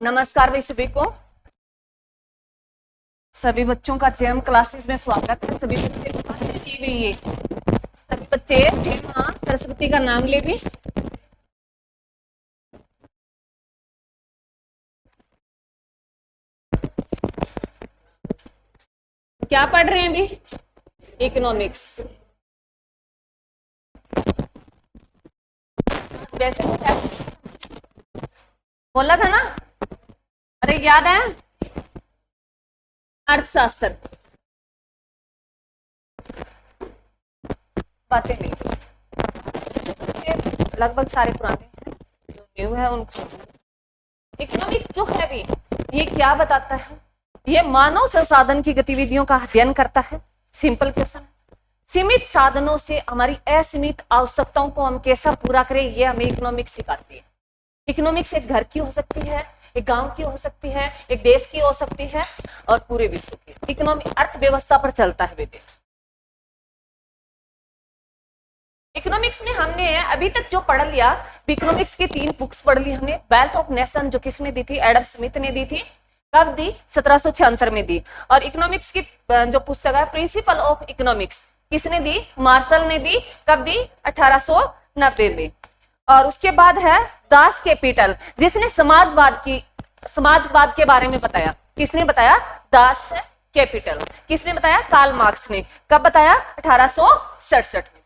नमस्कार भाई सभी को। सभी बच्चों का जेम क्लासेस में स्वागत है। सभी बच्चे की भी ये सभी बच्चे जेम मां सरस्वती का नाम ले भी। क्या पढ़ रहे हैं अभी? इकोनॉमिक्स। वैसे बोला था ना, अरे याद है? अर्थशास्त्र बातें नहीं, लगभग सारे पुराने हैं, जो न्यू है उनको। इकोनॉमिक्स जो है भी, ये क्या बताता है? ये मानव संसाधन की गतिविधियों का अध्ययन करता है। Simple question. सीमित साधनों से हमारी असीमित आवश्यकताओं को हम कैसा पूरा करें, ये हमें इकोनॉमिक्स सिखाती है। इकोनॉमिक्स एक घर की हो सकती है, एक गांव की हो सकती है, एक देश की हो सकती है और पूरे विश्व की। इकोनॉमिक अर्थव्यवस्था पर चलता है विदेश। इकोनॉमिक्स में हमने अभी तक जो पढ़ लिया, इकोनॉमिक्स की 3 बुक्स पढ़ ली हमने। वेल्थ ऑफ नेशन जो किसने दी थी? एडम स्मिथ ने दी थी। कब दी? 1776 में दी। और इकोनॉमिक्स की जो पुस्तक है प्रिंसिपल ऑफ इकोनॉमिक्स किसने दी? मार्शल ने दी। कब दी? 1890 में। और उसके बाद है दास कैपिटल, जिसने समाजवाद के बारे में बताया। किसने बताया? Das Kapital. किसने बताया? कार्ल मार्क्स ने। कब बताया? 1867 में।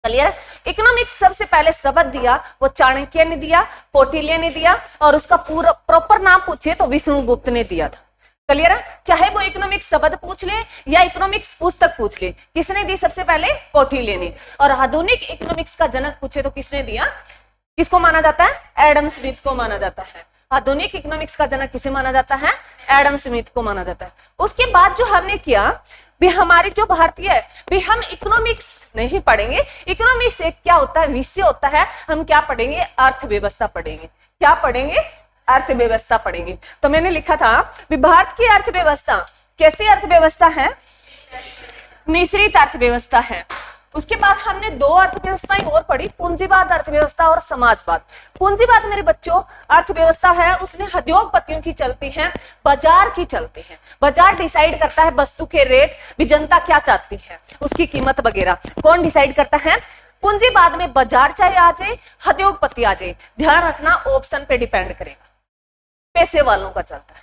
क्लियर? इकोनॉमिक्स सबसे पहले शब्द दिया वो चाणक्य ने दिया, कौटिल्य ने दिया, और उसका पूरा प्रॉपर नाम पूछे तो विष्णुगुप्त ने दिया था। क्लियर है? चाहे वो इकोनॉमिक्स शब्द पूछ ले या इकोनॉमिक्स पुस्तक पूछ ले, किसने दी? सबसे पहले कौटिल्य ने। और आधुनिक इकोनॉमिक्स का जनक पूछे तो किसने दिया? किसको माना जाता है? एडम स्मिथ को माना जाता है। आधुनिक इकोनॉमिक्स का जनक किसे माना जाता है? एडम स्मिथ को माना जाता है। उसके बाद जो हमने किया भी, हमारी जो भारतीय है भी, हम इकोनॉमिक्स नहीं पढ़ेंगे। इकोनॉमिक्स एक क्या होता है? विषय होता है। हम क्या पढ़ेंगे? अर्थव्यवस्था पढ़ेंगे। क्या पढ़ेंगे? अर्थव्यवस्था पढ़ेंगे। तो मैंने लिखा था भी, भारत की अर्थव्यवस्था कैसी अर्थव्यवस्था है? मिश्रित अर्थव्यवस्था है। उसके बाद हमने 2 अर्थव्यवस्थाएं और पढ़ी, पूंजीवाद अर्थव्यवस्था और समाजवाद। पूंजीवाद मेरे बच्चों अर्थव्यवस्था है, उसमें उद्योगपतियों की चलती है, बाजार की चलती है। बाजार डिसाइड करता है वस्तु के रेट भी, जनता क्या चाहती है, उसकी कीमत वगैरह कौन डिसाइड करता है? पूंजीवाद में बाजार चाहे आ जाए, उद्योगपति आ जाए, ध्यान रखना ऑप्शन पे डिपेंड करेगा, पैसे वालों का चलता है।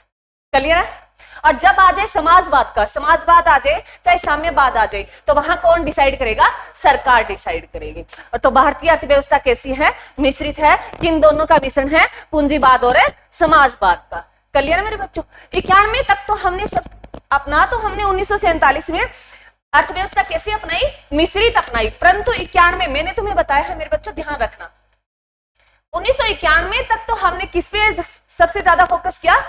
क्लियर है? और जब आ जाए समाजवाद का, समाजवाद आ जाए चाहे साम्यवाद आ जाए, तो वहां कौन डिसाइड करेगा? सरकार डिसाइड करेगी। और तो भारतीय अर्थव्यवस्था कैसी है? मिश्रित है। किन दोनों का मिश्रण है? पूंजीवाद और समाजवाद का। क्लियर है मेरे बच्चों? 91 तक तो हमने सब अपना, तो हमने 1947 में अर्थव्यवस्था कैसी अपनाई? मिश्रित अपनाई। परंतु 91 मैंने तुम्हें बताया है मेरे बच्चों, ध्यान रखना, 1991 तक तो हमने किस पे सबसे ज्यादा फोकस किया?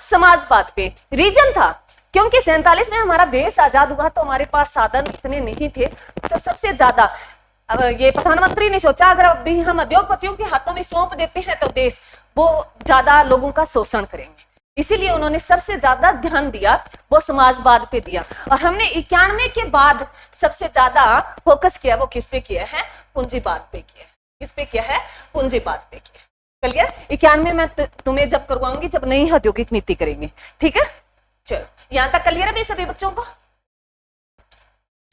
समाजवाद पे। रीजन था क्योंकि 47 में हमारा देश आजाद हुआ तो हमारे पास साधन इतने नहीं थे, तो सबसे ज्यादा ये प्रधानमंत्री ने सोचा अगर अभी हम उद्योगपतियों के हाथों में सौंप देते हैं तो देश वो ज्यादा लोगों का शोषण करेंगे। इसीलिए उन्होंने सबसे ज्यादा ध्यान दिया वो समाजवाद पे दिया। और हमने 91 के बाद सबसे ज्यादा फोकस किया वो किस पे किया है? पूंजीवाद पे किया है। किस पे किया है? पूंजीवाद पे किया है। क्लियर? 91 में तुम्हें जब करवाऊंगी जब नई औद्योगिक नीति करेंगे। ठीक है? चलो, यहां तक क्लियर है भाई सभी बच्चों को?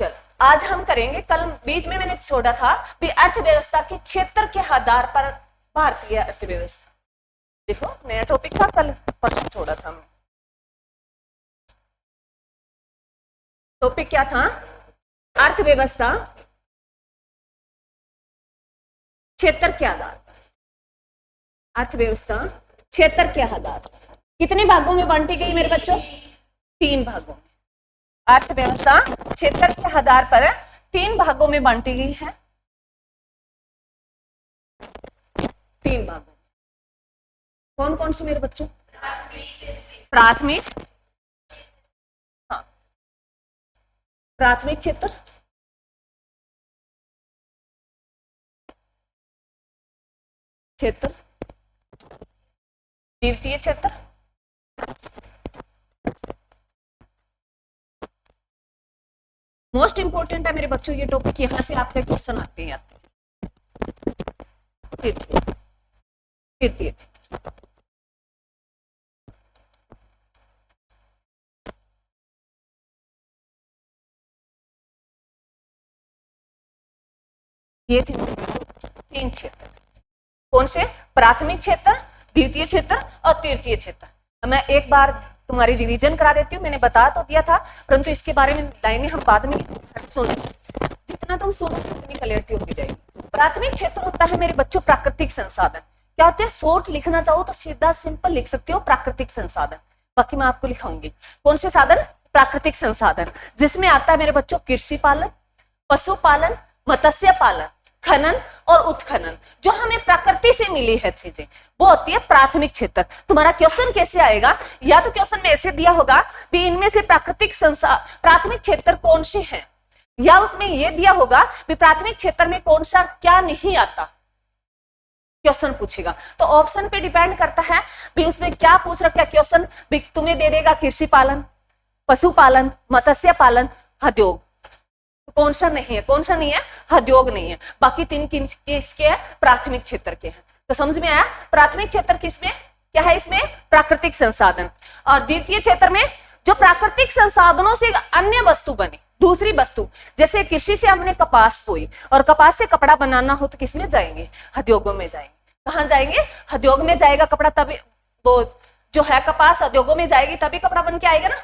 चलो, आज हम करेंगे, कल बीच में मैंने छोड़ा था भी अर्थव्यवस्था के क्षेत्र के आधार पर भारतीय अर्थव्यवस्था। देखो नया टॉपिक था, कल परसों छोड़ा था हमने। टॉपिक क्या था? अर्थव्यवस्था क्षेत्र के आधार पर। अर्थव्यवस्था क्षेत्र के आधार पर कितने भागों में बांटी गई मेरे बच्चों? 3 भागों में। अर्थव्यवस्था क्षेत्र के आधार पर 3 भागों में बांटी गई है। 3 भागों। कौन कौन से मेरे बच्चों? प्राथमिक, हाँ, प्राथमिक क्षेत्र, द्वितीय क्षेत्र, मोस्ट इंपोर्टेंट है मेरे बच्चों ये टॉपिक, यहां से आपके क्वेश्चन आते हैं। तृतीय क्षेत्र। ये थे 3 क्षेत्र। कौन से? प्राथमिक क्षेत्र, द्वितीय क्षेत्र और तृतीय क्षेत्र। मैं एक बार तुम्हारी रिवीजन करा देती हूँ, मैंने बता तो दिया था परंतु इसके बारे में लाइनें हम बाद में सुनेंगे। जितना तुम सुनोगे उतनी क्लियरिटी होती जाएगी। प्राथमिक क्षेत्र होता है मेरे बच्चों प्राकृतिक संसाधन। क्या होते हैं? शॉर्ट लिखना चाहो तो सीधा सिंपल लिख सकते हो प्राकृतिक संसाधन, बाकी मैं आपको लिखाऊंगी। कौन से साधन? प्राकृतिक संसाधन, जिसमें आता है मेरे बच्चों कृषि पालन, पशुपालन, मत्स्य पालन, खनन और उत्खनन, जो हमें प्रकृति से मिली है चीजें, वो होती है प्राथमिक क्षेत्र। तुम्हारा क्वेश्चन कैसे आएगा? या तो क्वेश्चन में ऐसे दिया होगा कि इनमें से प्राथमिक क्षेत्र कौन से हैं, या उसमें यह दिया होगा कि प्राथमिक क्षेत्र में कौन सा क्या नहीं आता, क्वेश्चन पूछेगा। तो ऑप्शन पे डिपेंड करता है भी उसमें क्या पूछ रखा है क्वेश्चन। तुम्हें दे देगा कृषि पालन, पशुपालन, मत्स्य पालन, उद्योग, कौन सा नहीं है? कौन सा नहीं है? उद्योग नहीं है। बाकी 3 किसके है? प्राथमिक क्षेत्र के हैं। तो समझ में आया? प्राथमिक क्षेत्र किसमें क्या है? इसमें प्राकृतिक संसाधन। और द्वितीय क्षेत्र में जो प्राकृतिक संसाधनों से अन्य वस्तु बनी, दूसरी वस्तु, जैसे कृषि से हमने कपास बोई और कपास से कपड़ा बनाना हो तो किसमें जाएंगे? उद्योगों में जाएंगे। कहां जाएंगे? उद्योग में जाएगा कपड़ा, तभी वो जो है कपास उद्योगों में जाएगी तभी कपड़ा बन के आएगा ना।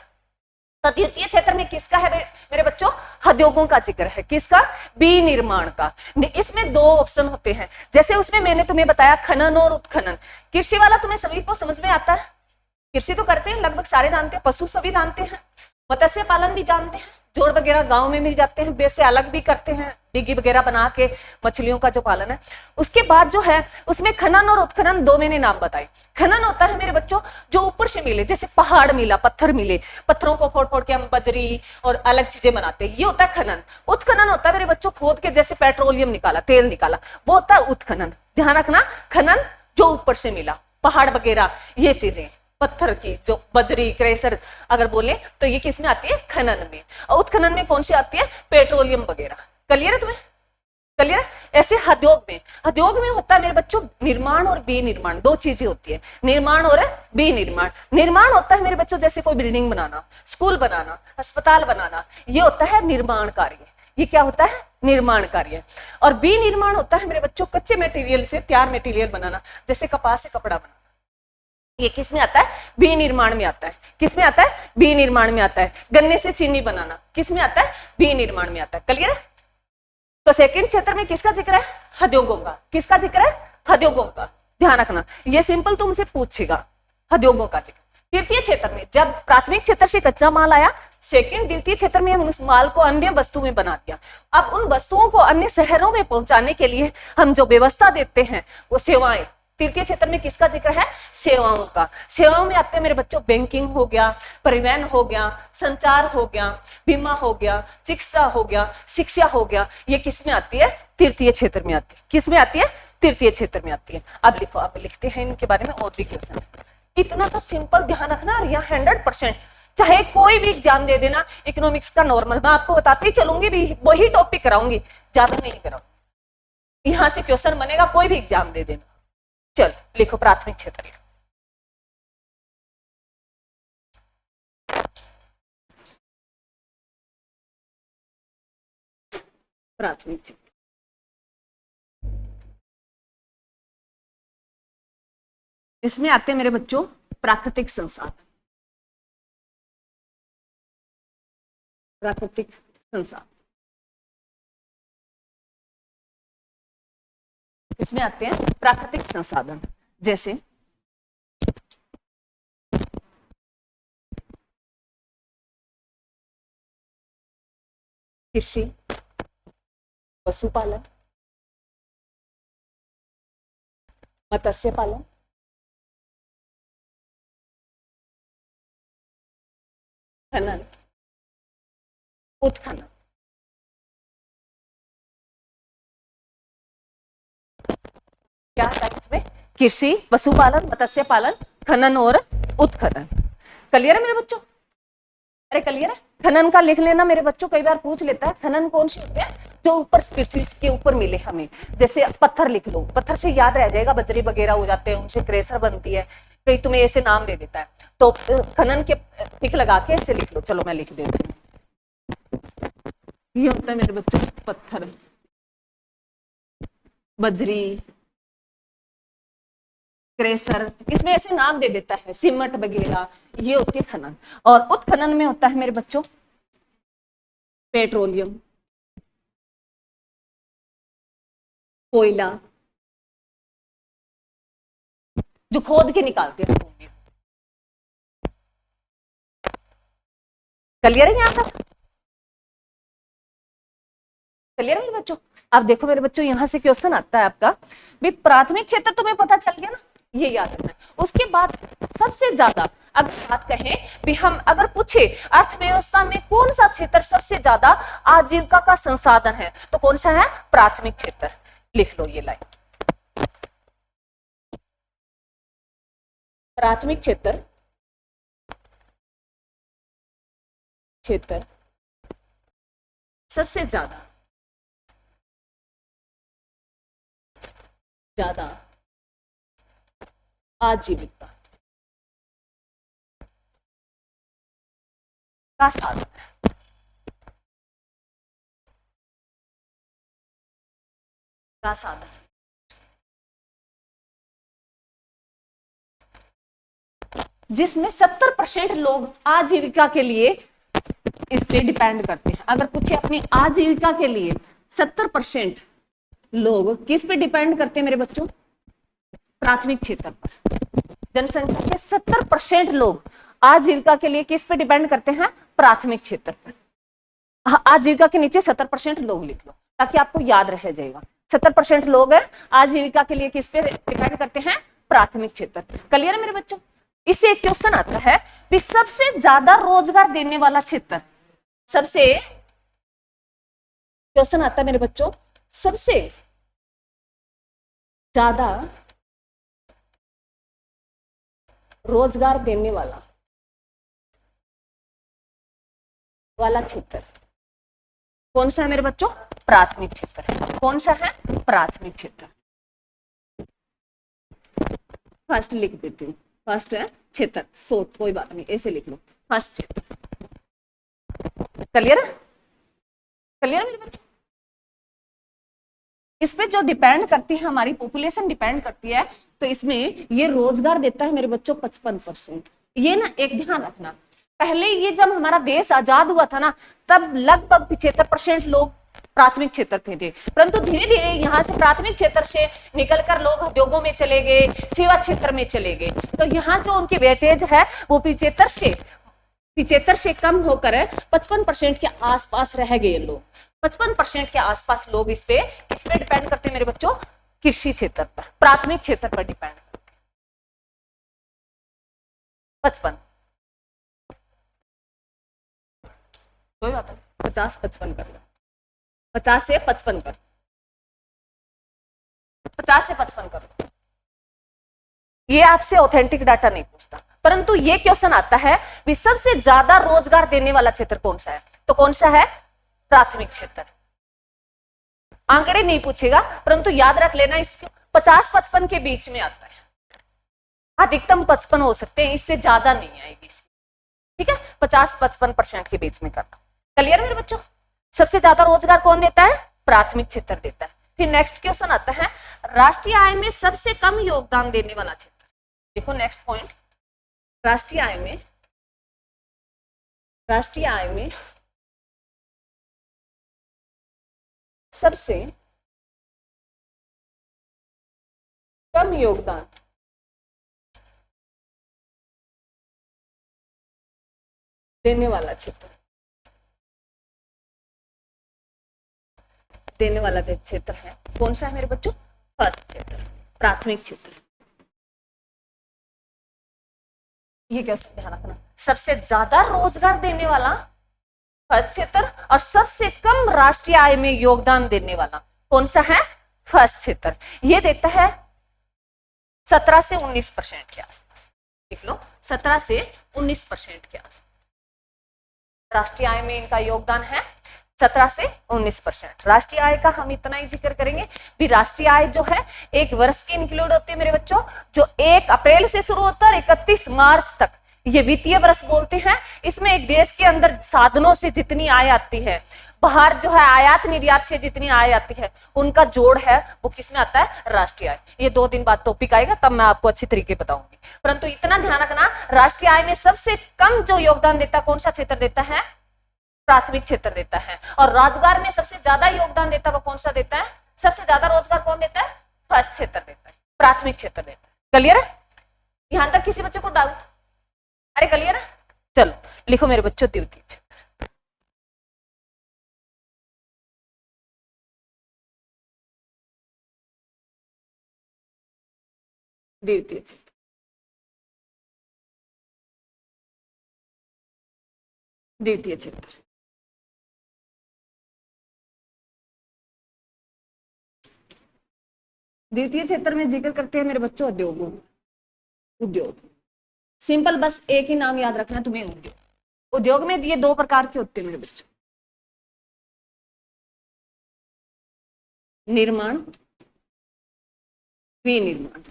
तो द्वितीय क्षेत्र में किसका है मेरे बच्चों? उद्योगों का जिक्र है। किसका? विनिर्माण का। इसमें 2 ऑप्शन होते हैं, जैसे उसमें मैंने तुम्हें बताया खनन और उत्खनन। कृषि वाला तुम्हें सभी को समझ में आता है, कृषि तो करते हैं, लगभग सारे जानते हैं, पशु सभी जानते हैं, मत्स्य पालन भी जानते हैं, जोड़ वगैरह गांव में मिल जाते हैं, वैसे अलग भी करते हैं, डिगी वगैरह बना के मछलियों का जो पालन है। उसके बाद जो है उसमें खनन और उत्खनन 2 मैंने नाम बताए। खनन होता है मेरे बच्चों जो ऊपर से मिले, जैसे पहाड़ मिला, पत्थर मिले, पत्थरों को फोड़ फोड़ के हम बजरी और अलग चीजें बनाते हैं, ये होता है खनन। उत्खनन होता है मेरे बच्चों खोद के, जैसे पेट्रोलियम निकाला, तेल निकाला, वो होता है उत्खनन। ध्यान रखना, खनन जो ऊपर से मिला, पहाड़ वगैरह ये चीजें, पत्थर की जो बजरी, क्रेशर अगर बोले तो ये किस में आती है? खनन में। और उत्खनन में कौन सी आती है? पेट्रोलियम वगैरह। क्लियर है तुम्हें? क्लियर है? ऐसे उद्योग में होता है मेरे बच्चों निर्माण और विनिर्माण, 2 चीजें होती है, निर्माण और विनिर्माण। निर्माण होता है मेरे बच्चों जैसे कोई बिल्डिंग बनाना, स्कूल बनाना, अस्पताल बनाना, ये होता है निर्माण कार्य। ये क्या होता है? निर्माण कार्य। और विनिर्माण होता है मेरे बच्चों कच्चे मटेरियल से तैयार मटेरियल बनाना, जैसे कपास से कपड़ा बनाना। ये किस में आता है? विनिर्माण में आता है। किस में आता है? विनिर्माण में आता है। गन्ने से चीनी बनाना किस में आता है? विनिर्माण में आता है। क्लियर है? तो सेकंड क्षेत्र में किसका जिक्र है? उद्योगों का। किसका जिक्र है? उद्योगों का। ध्यान रखना, ये सिंपल तुमसे पूछेगा, उद्योगों का जिक्र। तृतीय क्षेत्र में जब प्राथमिक क्षेत्र से कच्चा माल आया, द्वितीय क्षेत्र में हम उस माल को अन्य वस्तु में बना दिया। अब उन वस्तुओं को अन्य शहरों में पहुंचाने के लिए हम जो व्यवस्था देते हैं वो सेवाएं। तृतीय क्षेत्र में किसका जिक्र है? सेवाओं का। सेवाओं में आते हैं मेरे बच्चों बैंकिंग हो गया, परिवहन हो गया, संचार हो गया, बीमा हो गया, चिकित्सा हो गया, शिक्षा हो गया। ये किस में आती है? तृतीय क्षेत्र में आती है। किस में आती है? तृतीय क्षेत्र में आती है। अब लिखो, अब लिखते हैं इनके बारे में और भी क्वेश्चन। इतना तो सिंपल ध्यान रखना, यहाँ 100% चाहे कोई भी एग्जाम दे देना इकोनॉमिक्स का नॉर्मल, मैं आपको बताती ही चलूंगी भी, वही टॉपिक कराऊंगी, ज्यादा नहीं कराऊंगी। यहाँ से क्वेश्चन बनेगा, कोई भी एग्जाम दे देना। चल लिखो प्राथमिक क्षेत्र। प्राथमिक क्षेत्र इसमें आते हैं मेरे बच्चों प्राकृतिक संसाधन। प्राकृतिक संसाधन इसमें आते हैं प्राकृतिक संसाधन, जैसे कृषि, पशुपालन, मत्स्य पालन, खनन, उत्खनन। क्या आता है इसमें? कृषि, पशुपालन, मत्स्य पालन, खनन और उत्खनन। क्लियर है मेरे बच्चों? अरे क्लियर है? खनन का लिख लेना मेरे बच्चों, कई बार पूछ लेता है खनन कौन से होते हैं, जो ऊपर पृथ्वी के ऊपर मिले हमें। जैसे पत्थर लिख लो, पत्थर से याद रह जाएगा, बजरी वगैरह हो जाते हैं, उनसे क्रेसर बनती है, कहीं तुम्हें ऐसे नाम दे देता है, तो खनन के टिक लगा के ऐसे लिख लो। चलो मैं लिख देती हूँ, ये होता है मेरे बच्चों पत्थर, बजरी, क्रेसर, इसमें ऐसे नाम दे देता है, सीमेंट वगैरह, ये होती है खनन। और उत्खनन में होता है मेरे बच्चों पेट्रोलियम, कोयला, जो खोद के निकालते हैं भूमि। क्लियर है यहाँ तक? क्लियर है मेरे बच्चों? अब देखो मेरे बच्चों, यहां से क्वेश्चन आता है आपका भी, प्राथमिक क्षेत्र तुम्हें पता चल गया ना, ये याद रखना है। उसके बाद सबसे ज्यादा अगर बात कहें भी, हम अगर पूछे अर्थव्यवस्था में कौन सा क्षेत्र सबसे ज्यादा आजीविका का संसाधन है, तो कौन सा है? प्राथमिक क्षेत्र। लिख लो ये लाइन, प्राथमिक क्षेत्र, क्षेत्र सबसे ज्यादा आजीविका का साधन है, का साधन। जिसमें 70% लोग आजीविका के लिए इस पे डिपेंड करते हैं। अगर पूछे अपनी आजीविका के लिए 70% लोग किस पे डिपेंड करते हैं मेरे बच्चों? प्राथमिक क्षेत्र पर। जनसंख्या के 70% लोग आजीविका के लिए किस पे डिपेंड करते हैं? प्राथमिक क्षेत्र पर। आजीविका के नीचे 70% लोग लिख लो, ताकि आपको याद रह जाएगा। 70% लोग आजीविका के लिए किस पे डिपेंड करते हैं? प्राथमिक क्षेत्र। क्लियर है मेरे बच्चों? इससे एक क्वेश्चन आता है कि सबसे ज्यादा रोजगार देने वाला क्षेत्र, सबसे क्वेश्चन आता है मेरे बच्चों, सबसे ज्यादा रोजगार देने वाला क्षेत्र कौन सा है मेरे बच्चों? प्राथमिक क्षेत्र है। कौन सा है? प्राथमिक क्षेत्र। फर्स्ट लिख देती हूँ, फर्स्ट है क्षेत्र, शॉर्ट कोई बात नहीं, ऐसे लिख लो, फर्स्ट क्षेत्र। क्लियर है? क्लियर है मेरे बच्चों? इस पे जो डिपेंड करती है हमारी पॉपुलेशन डिपेंड करती है, तो इसमें ये रोजगार देता है मेरे बच्चों 55%। ये ना एक ध्यान रखना, पहले ये जब हमारा देश आजाद हुआ था ना, तब लगभग 75% लोग प्राथमिक क्षेत्र पे थे, परंतु धीरे धीरे यहाँ से प्राथमिक क्षेत्र से निकलकर लोग उद्योगों में चले गए, सेवा क्षेत्र में चले गए, तो यहाँ जो उनकी वेटेज है वो 75 से कम होकर 55% के आसपास रह गए लोग। 55% के आसपास लोग इस पे डिपेंड करते हैं मेरे बच्चों? कृषि क्षेत्र पर, प्राथमिक क्षेत्र पर डिपेंड करते हैं। 55, कोई बात नहीं, 50-55 कर लो, 50 से 55 कर, 50 से 55 कर लो। ये आपसे ऑथेंटिक डाटा नहीं पूछता, परंतु ये क्वेश्चन आता है कि सबसे ज्यादा रोजगार देने वाला क्षेत्र कौन सा है, तो कौन सा है? प्राथमिक क्षेत्र। आंकड़े नहीं पूछेगा, परंतु याद रख लेना इसको 50-55 के बीच में आता है, अधिकतम 55 हो सकते हैं, इससे ज्यादा नहीं आएगी। ठीक है, 50-55% के बीच में करना। क्लियर मेरे बच्चों? सबसे ज्यादा रोजगार कौन देता है? प्राथमिक क्षेत्र देता है। फिर नेक्स्ट क्वेश्चन आता है, राष्ट्रीय आय में सबसे कम योगदान देने वाला क्षेत्र। देखो नेक्स्ट पॉइंट, राष्ट्रीय आय में सबसे कम योगदान देने वाला क्षेत्र, है कौन सा है मेरे बच्चों? फर्स्ट क्षेत्र, प्राथमिक क्षेत्र। ये क्वेश्चन ध्यान रखना, सबसे ज्यादा रोजगार देने वाला फर्स्ट क्षेत्र और सबसे कम राष्ट्रीय आय में योगदान देने वाला कौन सा है? फर्स्ट क्षेत्र। ये देता है 17 से 19% के आसपास। लिख लो, 17 से 19% के आसपास। राष्ट्रीय आय में इनका योगदान है 17 से 19%। राष्ट्रीय आय का हम इतना ही जिक्र करेंगे भी राष्ट्रीय आय जो है एक वर्ष की इंक्लूड होती है मेरे बच्चों, जो 1 अप्रैल से शुरू होता है और 31 मार्च तक, ये वित्तीय वर्ष बोलते हैं। इसमें एक देश के अंदर साधनों से जितनी आय आती है, बाहर जो है आयात निर्यात से जितनी आय आती है, उनका जोड़ है वो किसमें आता है, राष्ट्रीय आय। ये 2 दिन बाद टॉपिक आएगा, तब मैं आपको अच्छी तरीके बताऊंगी। परंतु इतना ध्यान रखना, राष्ट्रीय आय में सबसे कम जो योगदान देता कौन सा क्षेत्र देता है, प्राथमिक क्षेत्र देता है। और रोजगार में सबसे ज्यादा योगदान देता वो कौन सा देता है, सबसे ज्यादा रोजगार कौन देता है, फर्स्ट क्षेत्र देता है, प्राथमिक क्षेत्र देता है। क्लियर है? यहां तक किसी बच्चे को डाउट? अरे क्लियर है? चलो लिखो मेरे बच्चों, द्वितीय द्वितीय क्षेत्र, द्वितीय क्षेत्र। द्वितीय क्षेत्र में जिक्र करते हैं मेरे बच्चों उद्योगों, उद्योग। सिंपल, बस एक ही नाम याद रखना तुम्हें, उद्योग। उद्योग में ये 2 प्रकार के होते हैं मेरे बच्चों, निर्माण, विनिर्माण।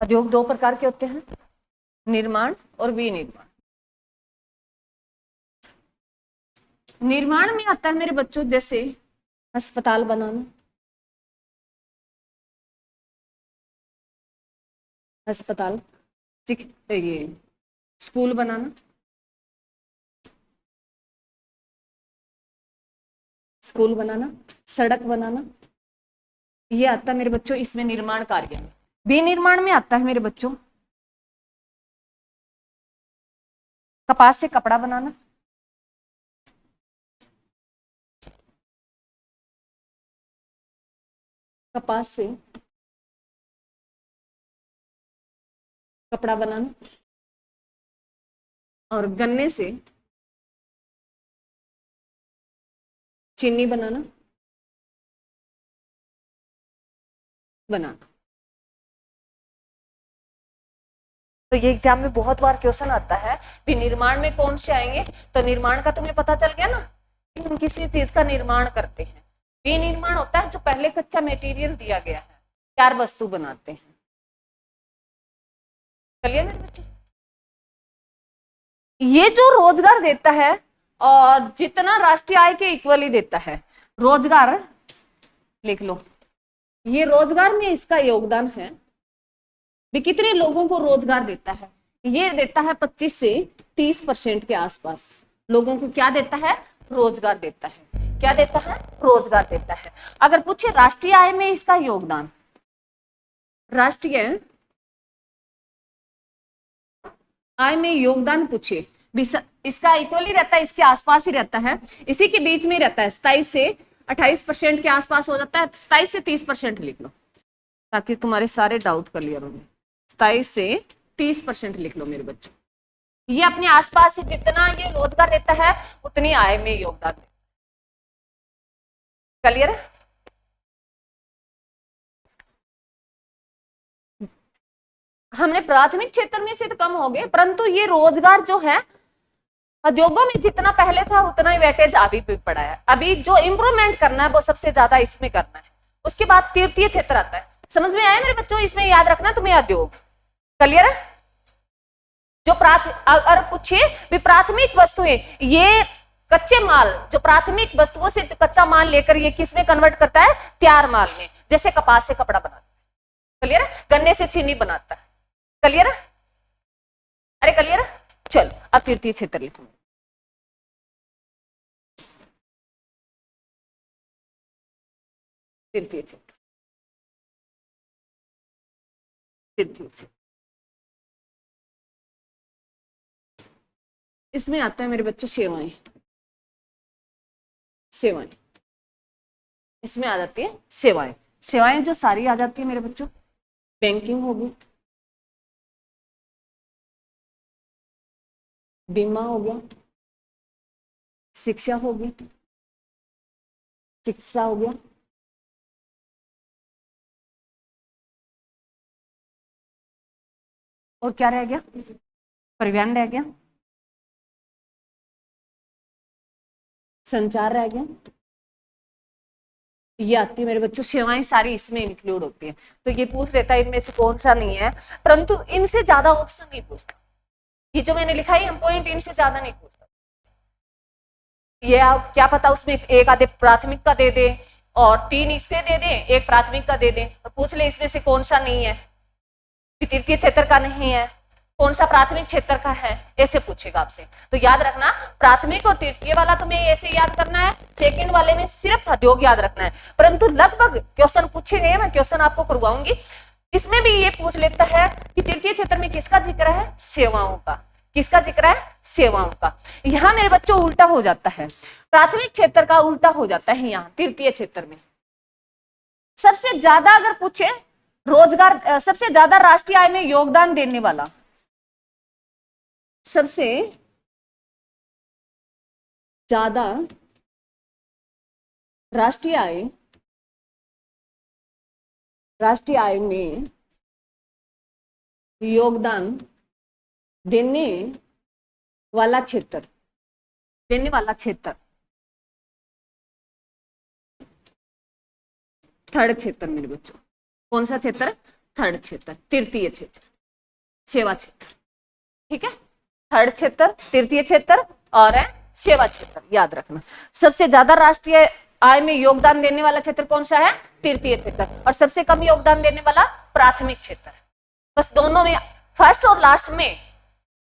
उद्योग 2 प्रकार के होते हैं, निर्माण और विनिर्माण। निर्माण में आता है मेरे बच्चों जैसे अस्पताल बनाना, अस्पताल, ये स्कूल बनाना, स्कूल बनाना, सड़क बनाना, ये आता है मेरे बच्चों इसमें निर्माण कार्य में। विनिर्माण में आता है मेरे बच्चों कपास से कपड़ा बनाना, कपास से कपड़ा बनाना, और गन्ने से चीनी बनाना, तो ये एग्जाम में बहुत बार क्वेश्चन आता है भी निर्माण में कौन से आएंगे, तो निर्माण का तुम्हें पता चल गया ना कि हम किसी चीज का निर्माण करते हैं। विनिर्माण होता है जो पहले कच्चा मटेरियल दिया गया है, 4 वस्तु बनाते हैं। चलिए मेरे बच्चे, ये जो रोजगार देता है और जितना राष्ट्रीय आय के इक्वली देता है, रोजगार लिख लो, ये रोजगार में इसका योगदान है भी कितने लोगों को रोजगार देता है, ये देता है 25 से 30% के आसपास लोगों को क्या देता है, रोजगार देता है। क्या देता है, रोजगार देता है। अगर पूछे राष्ट्रीय आय में इसका योगदान, राष्ट्रीय आय में योगदान पूछे, इसका इक्वली रहता है, इसके आसपास ही रहता है, इसी के बीच में रहता है, 27 से 28% के आसपास हो जाता है। 27 से 30% लिख लो ताकि तुम्हारे सारे डाउट क्लियर हो। 27 से 30% लिख लो मेरे बच्चों। ये अपने आसपास से जितना ये रोजगार देता है उतनी आय में योगदान देता है। क्लियर है? हमने प्राथमिक क्षेत्र में से तो कम हो गए, परंतु ये रोजगार जो है उद्योगों में जितना पहले था उतना ही वेटेज अभी भी पड़ा है। अभी जो इंप्रूवमेंट करना है वो सबसे ज्यादा इसमें करना है। उसके बाद तृतीय क्षेत्र आता है। समझ में आया मेरे बच्चों? इसमें याद रखना तुम्हें उद्योग। क्लियर है? जो अगर पूछिए भी प्राथमिक वस्तुएं, ये कच्चे माल, जो प्राथमिक वस्तुओं से कच्चा माल लेकर ये किसमें कन्वर्ट करता है, तैयार माल में। जैसे कपास से कपड़ा बनाता है, क्लियर है, गन्ने से चीनी बनाता है, क्लियर है, अरे क्लियर है। चलो अब तृतीय क्षेत्र लिखो। तृतीय क्षेत्र, तृतीय क्षेत्र इसमें आता है मेरे बच्चों सेवाएं। सेवाएं इसमें आ जाती है सेवाएं। सेवाएं जो सारी आ जाती है मेरे बच्चों, बैंकिंग होगी, बीमा हो गया, शिक्षा होगी, चिकित्सा हो गया, और क्या रह गया? परिवहन रह गया, संचार रह गया, ये आती है मेरे बच्चों, सेवाएं सारी इसमें इंक्लूड होती है। तो ये पूछ लेता है इनमें से कौन सा नहीं है, परंतु इनसे ज्यादा ऑप्शन नहीं पूछता। ये जो मैंने लिखा है हम पॉइंट, इनसे ज्यादा नहीं पूछता। ये आप क्या पता उसमें एक आधे प्राथमिक का दे दे और 3 इसके दे दे, एक प्राथमिक का दे दे, तो पूछ ले इसमें से कौन सा नहीं है, तृतीय क्षेत्र का नहीं है, कौन सा प्राथमिक क्षेत्र का है, ऐसे पूछेगा आपसे। तो याद रखना प्राथमिक और तृतीय वाला तुम्हें ऐसे याद करना है, सेकंड वाले में सिर्फ उद्योग याद रखना है, परंतु लगभग क्वेश्चन पूछे गए, मैं क्वेश्चन आपको करवाऊंगी। इसमें भी ये पूछ लेता है कि तृतीय क्षेत्र में किसका जिक्र है? सेवाओं का। किसका जिक्र है? सेवाओं का। यहां मेरे बच्चों उल्टा हो जाता है, प्राथमिक क्षेत्र का उल्टा हो जाता है यहाँ तृतीय क्षेत्र में। सबसे ज्यादा अगर पूछे रोजगार, सबसे ज्यादा राष्ट्रीय आय में योगदान देने वाला, सबसे ज्यादा राष्ट्रीय आय में योगदान देने वाला क्षेत्र, थर्ड क्षेत्र मेरे बच्चों। कौन सा क्षेत्र? थर्ड क्षेत्र, तृतीय क्षेत्र, सेवा क्षेत्र। ठीक है, थर्ड क्षेत्र, तृतीय क्षेत्र और सेवा क्षेत्र, याद रखना। सबसे ज्यादा राष्ट्रीय आय में योगदान देने वाला क्षेत्र कौन सा है? तृतीय क्षेत्र। और सबसे कम योगदान देने वाला प्राथमिक क्षेत्र। बस दोनों में, फर्स्ट और लास्ट में,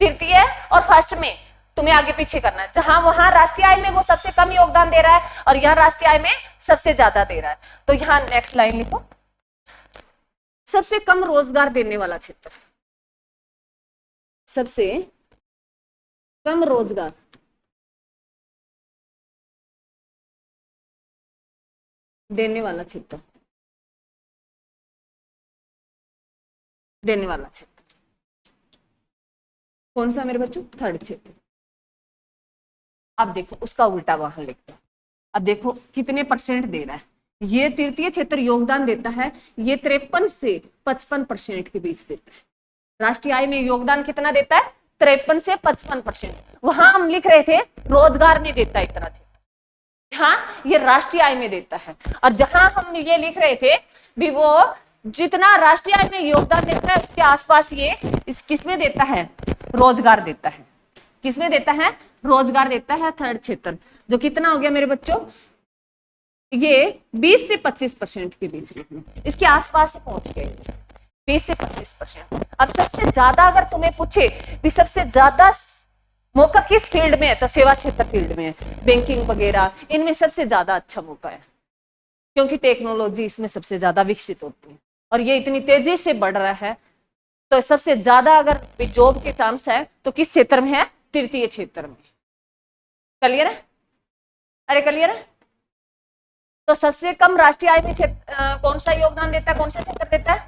तृतीय और फर्स्ट में तुम्हें आगे पीछे करना है। जहां वहां राष्ट्रीय आय में वो सबसे कम योगदान दे रहा है और यहाँ राष्ट्रीय आय में सबसे ज्यादा दे रहा है। तो यहाँ नेक्स्ट लाइन लिखो, सबसे कम रोजगार देने वाला क्षेत्र, सबसे कम रोजगार देने वाला क्षेत्र, कौन सा मेरे बच्चों? थर्ड क्षेत्र। अब देखो उसका उल्टा वहां लिखते हैं। अब देखो कितने परसेंट दे रहा है। ये तृतीय क्षेत्र योगदान देता है, ये 53 से 55% के बीच देता है। राष्ट्रीय आय में योगदान कितना देता है? 53 से 55%। वहां हम लिख रहे थे रोजगार में देता है इतना, हाँ ये राष्ट्रीय आय में देता है। और जहां हम ये लिख रहे थे भी वो जितना राष्ट्रीय आय में योगदान देता है उसके आसपास ये इस किसमें देता है? रोजगार देता है। किसमें देता है? रोजगार देता है थर्ड क्षेत्र। जो कितना हो गया मेरे बच्चों? ये 20 से 25% के बीच में, इसके आसपास ही पहुंच गए, 20 से 25%। अब सबसे ज्यादा अगर तुम्हें पूछे भी सबसे ज्यादा मौका किस फील्ड में है, तो सेवा क्षेत्र फील्ड में है, बैंकिंग वगैरह, इनमें सबसे ज्यादा अच्छा मौका है, क्योंकि टेक्नोलॉजी इसमें सबसे ज्यादा विकसित होती है और ये इतनी तेजी से बढ़ रहा है। तो सबसे ज्यादा अगर जॉब के चांस है तो किस क्षेत्र में है? तृतीय क्षेत्र में। क्लियर है? अरे क्लियर है? तो सबसे कम राष्ट्रीय आय में कौन सा योगदान देता है, कौन सा क्षेत्र देता है?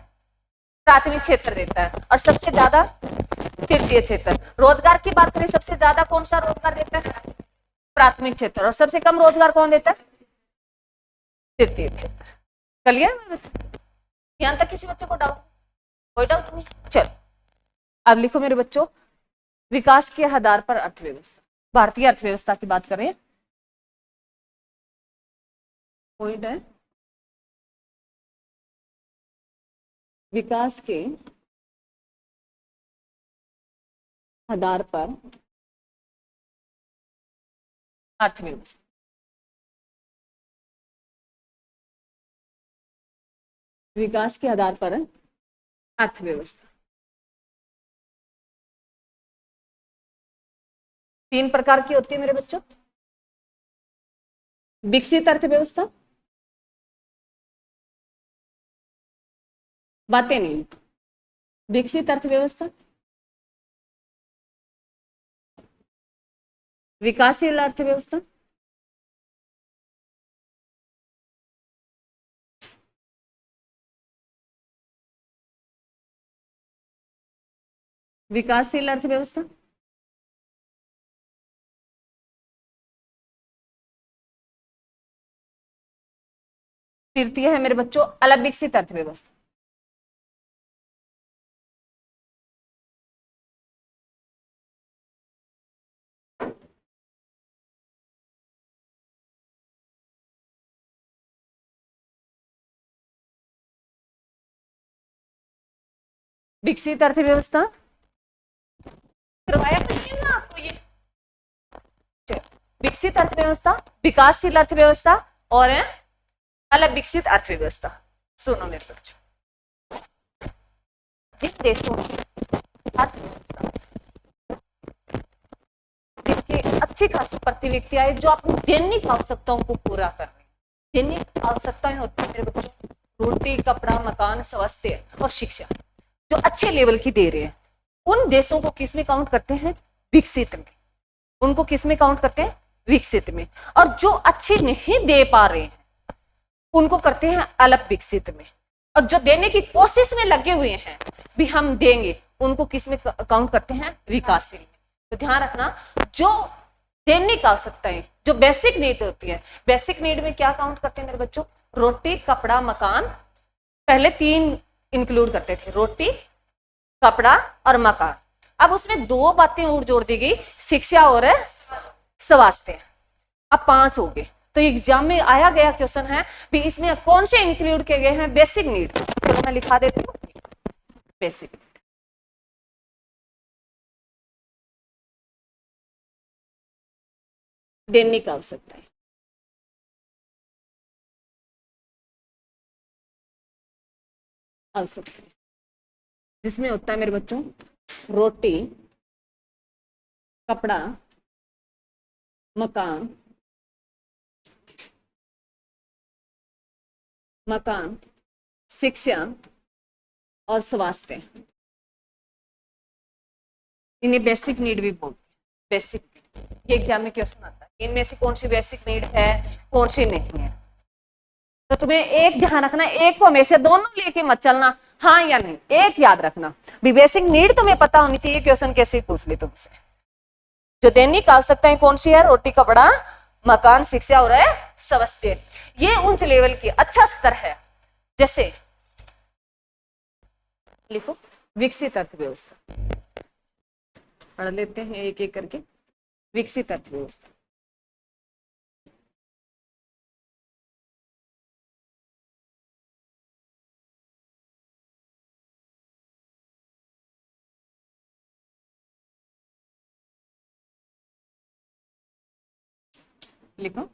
प्राथमिक क्षेत्र देता है। और सबसे ज्यादा तृतीय क्षेत्र। रोजगार की बात करें, सबसे ज्यादा कौन सा रोजगार देता है? प्राथमिक क्षेत्र। और सबसे कम रोजगार कौन देता है? तृतीय क्षेत्र। क्लियर? यहां तक किसी बच्चे को डाउट? कोई डाउट नहीं? चलो अब लिखो मेरे बच्चों, विकास के आधार पर अर्थव्यवस्था, भारतीय अर्थव्यवस्था की बात करें, पॉइंट है विकास के आधार पर अर्थव्यवस्था। विकास के आधार पर अर्थव्यवस्था। 3 प्रकार की होती है मेरे बच्चों। विकसित अर्थव्यवस्था, बातें नहीं, विकसित अर्थव्यवस्था, विकासशील अर्थव्यवस्था, विकासशील अर्थव्यवस्था, तृतीय है मेरे बच्चों अलग विकसित अर्थव्यवस्था। विकसित अर्थव्यवस्था करवाया था ये ना आपको ये। विकसित अर्थव्यवस्था, विकासशील अर्थव्यवस्था और अलग विकसित अर्थव्यवस्था। सुनो मेरे बच्चों, जिन देशों में अर्थव्यवस्था जिनकी अच्छी खासी प्रति व्यक्ति आय जो अपनी दैनिक आवश्यकताओं को पूरा कर रहे हैं। दैनिक आवश्यकताएं होती है मेरे बच्चों, रोटी, कपड़ा, मकान, स्वास्थ्य और शिक्षा, जो अच्छे लेवल की दे रहे हैं, उन देशों को किस में काउंट करते हैं? विकसित में। उनको किस में काउंट करते हैं? विकसित में। और जो अच्छे नहीं दे पा रहे हैं उनको करते हैं अलग विकसित में। और जो देने की कोशिश में लगे हुए हैं भी हम देंगे, उनको किस में काउंट करते हैं? विकासशील में। तो ध्यान रखना, जो दैनिक आवश्यकताएं, जो बेसिक नीड होती है, बेसिक नीड में क्या काउंट करते हैं मेरे बच्चों? रोटी, कपड़ा, मकान। पहले 3 इंक्लूड करते थे, रोटी, कपड़ा और मकान। अब उसमें 2 बातें और जोड़ दी गई, शिक्षा और स्वास्थ्य। अब 5 हो गए। तो एग्जाम में आया गया क्वेश्चन है भी इसमें कौन से इंक्लूड किए गए हैं? Basic need. तो मैं लिखा देती हूँ बेसिक। दैनिक आवश्यकताएं, आवश्यकताएं जिसमें होता है मेरे बच्चों रोटी, कपड़ा, मकान, शिक्षा और स्वास्थ्य। इन्हें बेसिक नीड भी बोलते हैं। बेसिक नीड, ये एग्जाम में क्वेश्चन आता है, इनमें से कौन सी बेसिक नीड है, कौन सी नहीं है। तो तुम्हें एक ध्यान रखना, एक को हमेशा दोनों लेके मत चलना, हाँ या नहीं, एक याद रखना भी बेसिक नीड तुम्हें पता होनी चाहिए। क्वेश्चन कैसे पूछ ले तुमसे, जो दैनिक आवश्यकताएं कौन सी है? रोटी, कपड़ा, मकान, शिक्षा और स्वास्थ्य। ये उच्च लेवल की अच्छा स्तर है। जैसे लिखो विकसित अर्थव्यवस्था, पढ़ लेते हैं एक एक करके। विकसित अर्थव्यवस्था, लिखो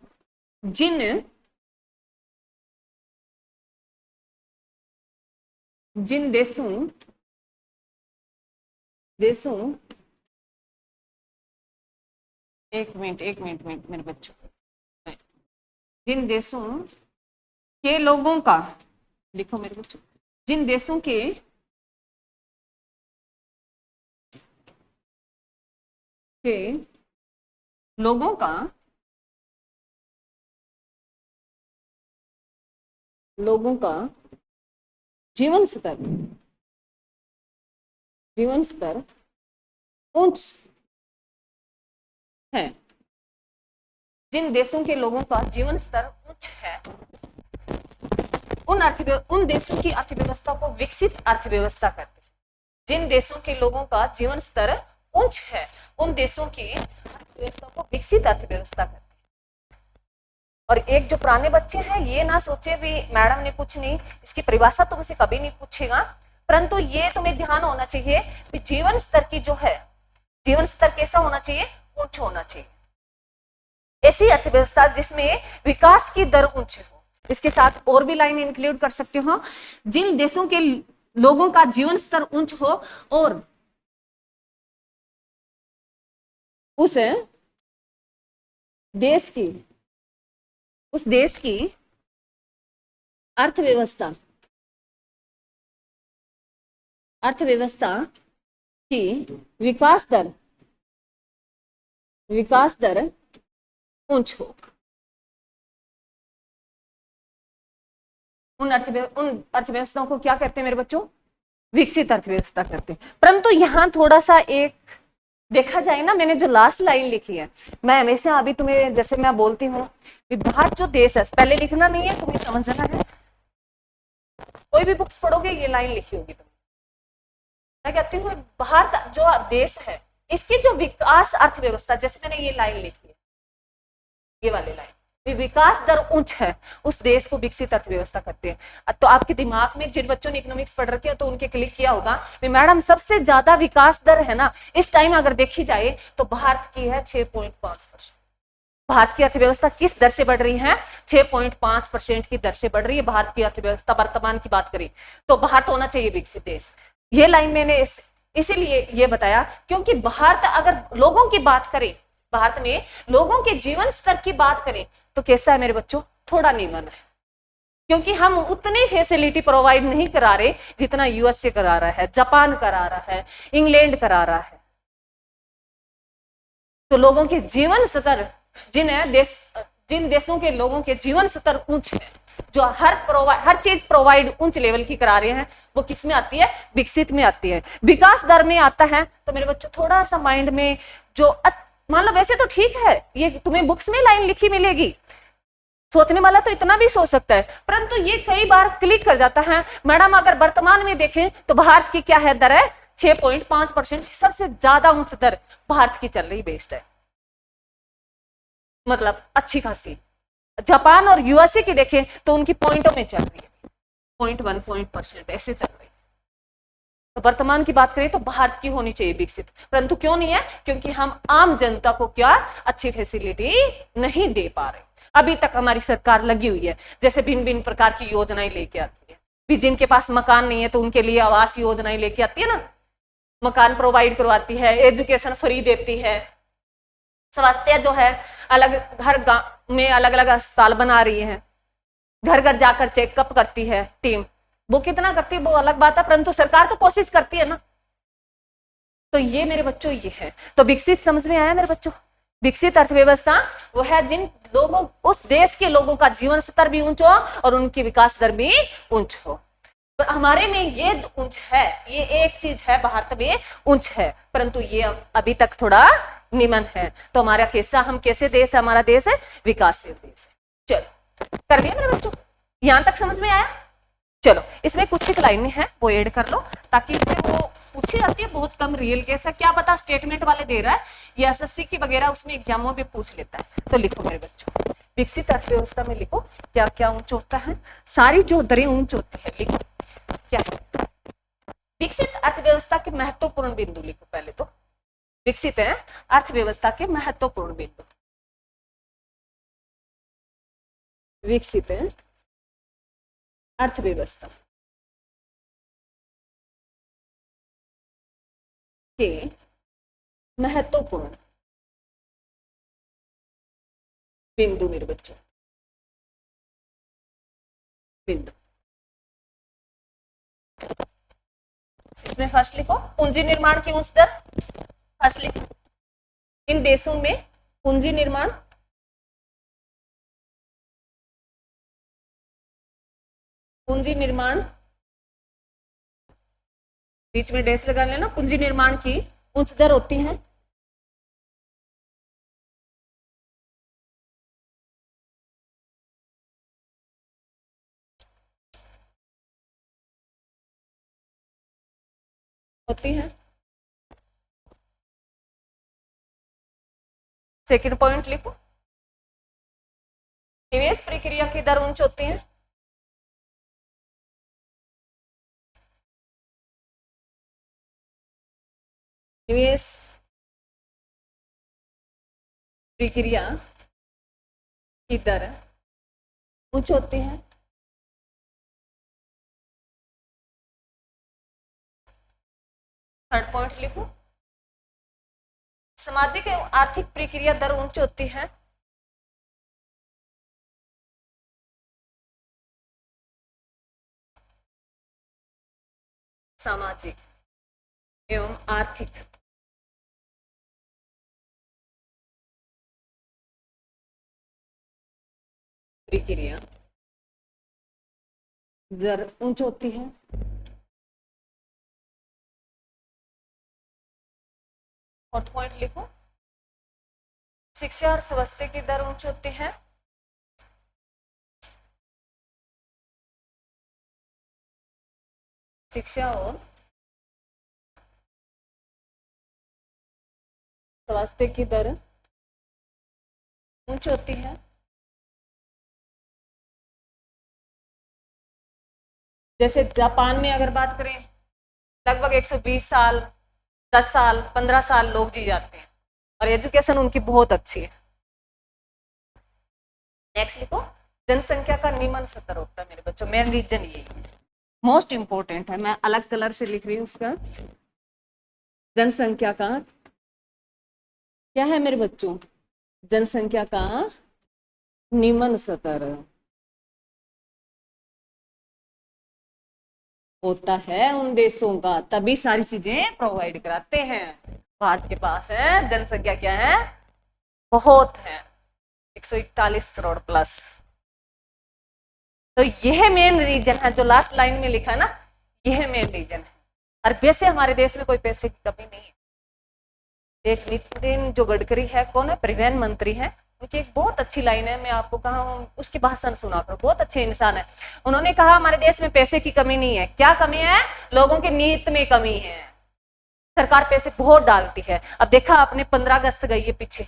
जिन देशों एक मिनट मेरे बच्चों, जिन देशों के लोगों का, लिखो मेरे बच्चों, जिन देशों के लोगों का जीवन स्तर उच्च है। जिन देशों के लोगों का जीवन स्तर उच्च है, उन देशों की अर्थव्यवस्था को विकसित अर्थव्यवस्था कहते हैं। जिन देशों के लोगों का जीवन स्तर उच्च है, उन देशों की अर्थव्यवस्था को विकसित अर्थव्यवस्था कहते हैं। और एक जो पुराने बच्चे हैं, ये ना सोचे भी मैडम ने कुछ नहीं, इसकी परिभाषा तुमसे कभी नहीं पूछेगा, परंतु ये तुम्हें ध्यान होना चाहिए कि जीवन स्तर की जो है, जीवन स्तर कैसा होना चाहिए? उच्च होना चाहिए। ऐसी अर्थव्यवस्था जिसमें विकास की दर उच्च हो। इसके साथ और भी लाइन इंक्लूड कर सकते हो, जिन देशों के लोगों का जीवन स्तर उच्च हो और उस देश की अर्थव्यवस्था की विकास दर उच्च हो। उन अर्थव्यवस्थाओं को क्या कहते हैं मेरे बच्चों? विकसित अर्थव्यवस्था कहते हैं। परंतु यहां थोड़ा सा एक देखा जाए ना, मैंने जो लास्ट लाइन लिखी है, मैं हमेशा अभी तुम्हें जैसे मैं बोलती हूँ, बाहर जो देश है, पहले लिखना नहीं है, तुम्हें समझना है। कोई भी बुक्स पढ़ोगे ये लाइन लिखी होगी तुम्हें। मैं कहती हूँ बाहर का जो देश है, इसकी जो विकास अर्थव्यवस्था, जैसे मैंने ये लाइन लिखी है, ये वाली लाइन, विकास दर उच्च है उस देश को विकसित अर्थव्यवस्था कहते हैं। तो आपके दिमाग में जिन बच्चों ने इकोनॉमिक्स पढ़ रखी है तो उनके क्लिक किया होगा मैडम सबसे ज्यादा विकास दर है ना इस टाइम अगर देखी जाए तो भारत की है 6.5%। भारत की अर्थव्यवस्था किस दर से बढ़ रही है? 6.5% की दर से बढ़ रही है भारत की अर्थव्यवस्था। वर्तमान की बात करें तो भारत होना चाहिए विकसित देश। ये लाइन मैंने इसीलिए ये बताया क्योंकि भारत अगर लोगों की बात करें, भारत में लोगों के जीवन स्तर की बात करें तो कैसा है मेरे बच्चों? थोड़ा नीमन है, क्योंकि हम उतनी फैसिलिटी प्रोवाइड नहीं करा रहे जितना यूएसए करा रहा है, जापान करा रहा है, इंग्लैंड करा रहा है। तो लोगों के जीवन स्तर जिन देशों के लोगों के जीवन स्तर ऊंच है, जो हर चीज प्रोवाइड ऊंच लेवल की करा रहे हैं, वो किस में आती है? विकसित में आती है। विकास दर में आता है तो मेरे बच्चों थोड़ा सा माइंड में जो मान लो वैसे तो ठीक है, ये तुम्हें बुक्स में लाइन लिखी मिलेगी, सोचने वाला तो इतना भी सोच सकता है, परंतु ये कई बार क्लिक कर जाता है मैडम अगर वर्तमान में देखें तो भारत की क्या है दर है? 6.5%। सबसे ज्यादा उच्च दर भारत की चल रही, बेस्ट है, मतलब अच्छी खासी। जापान और यूएसए की देखें तो उनकी पॉइंटों में चल रही है, 0.1% ऐसे चल रही है। तो वर्तमान की बात करें तो भारत की होनी चाहिए विकसित, परंतु क्यों नहीं है? क्योंकि हम आम जनता को क्या अच्छी फैसिलिटी नहीं दे पा रहे। अभी तक हमारी सरकार लगी हुई है, जैसे भिन्न भिन्न प्रकार की योजनाएं लेके आती है, भी जिनके पास मकान नहीं है तो उनके लिए आवास योजनाएं लेके आती है ना, मकान प्रोवाइड करवाती है, एजुकेशन फ्री देती है, स्वास्थ्य जो है अलग हर गांव में अलग अलग अस्पताल बना रही है, घर घर जाकर चेकअप करती है टीम। वो कितना करती है वो अलग बात है, परंतु सरकार तो कोशिश करती है ना। तो ये मेरे बच्चों ये है। तो विकसित समझ में आया मेरे बच्चों? विकसित अर्थव्यवस्था वो है जिन लोगों, उस देश के लोगों का जीवन स्तर भी ऊंच हो और उनकी विकास दर भी ऊंच हो। पर हमारे में ये ऊंच है, ये एक चीज है भारत में ऊंच है, परंतु ये अभी तक थोड़ा निमन है। तो हमारा कैसा, हम कैसे देश है? हमारा देश है विकासशील देश है। चलो कर दिया मेरे बच्चों, यहां तक समझ में आया? चलो इसमें कुछ एक लाइनें हैं वो ऐड कर लो, ताकि इसमें वो पूछी जाती है बहुत कम रियल केस है, क्या पता स्टेटमेंट वाले दे रहा है या एसएससी की वगैरह उसमें एग्जामों में पूछ लेता है। तो लिखो मेरे बच्चों, विकसित अर्थव्यवस्था में लिखो क्या क्या ऊंच होता है, सारी जो दरें ऊंच होती है लिखो क्या है। विकसित अर्थव्यवस्था के महत्वपूर्ण बिंदु लिखो पहले तो, विकसित है अर्थव्यवस्था के महत्वपूर्ण बिंदु, विकसित है अर्थव्यवस्था के महत्वपूर्ण बिंदु मेरे बच्चों, बिंदु। इसमें फर्स्ट लिखो पूंजी निर्माण की उच्च दर, फर्स्ट लिखो इन देशों में पूंजी निर्माण बीच में डैश लगा लेना, पूंजी निर्माण की उच्च दर होती है सेकंड पॉइंट लिखो, निवेश प्रक्रिया की दर उच्च होती है, निवेश प्रक्रिया की दर उच्च होती है। थर्ड पॉइंट लिखो, सामाजिक एवं आर्थिक प्रक्रिया दर उच्च होती है, सामाजिक एवं आर्थिक प्रक्रिया दर उच्च होती है। फोर्थ पॉइंट लिखो, शिक्षा और स्वास्थ्य की दर उच्च होती है, शिक्षा और स्वास्थ्य की दर उच्च होती है। जैसे जापान में अगर बात करें लगभग 120 साल, 10 साल, 15 साल लोग जी जाते हैं और एजुकेशन उनकी बहुत अच्छी है। नेक्स्ट लिखो, जनसंख्या का निम्न स्तर होता है मेरे बच्चों, मेन रीजन ये मोस्ट इंपोर्टेंट है, मैं अलग कलर से लिख रही हूँ उसका। जनसंख्या का क्या है मेरे बच्चों, जनसंख्या का निम्न स्तर होता है उन देशों का, तभी सारी चीजें प्रोवाइड कराते हैं। भारत के पास है जनसंख्या क्या है, बहुत है, 141 करोड़ प्लस। तो यह मेन रीजन है, जो लास्ट लाइन में लिखा है ना, यह मेन रीजन है। और वैसे हमारे देश में कोई पैसे की कमी नहीं है। एक नितिन जो गडकरी है, कौन है, परिवहन मंत्री है, उनकी एक बहुत अच्छी लाइन है, मैं आपको कहा उसकी भाषण सुना करो, बहुत अच्छे इंसान है। उन्होंने कहा हमारे देश में पैसे की कमी नहीं है। क्या कमी है, लोगों की नीयत में कमी है। सरकार पैसे बहुत डालती है। अब देखा आपने 15 अगस्त गई है पीछे,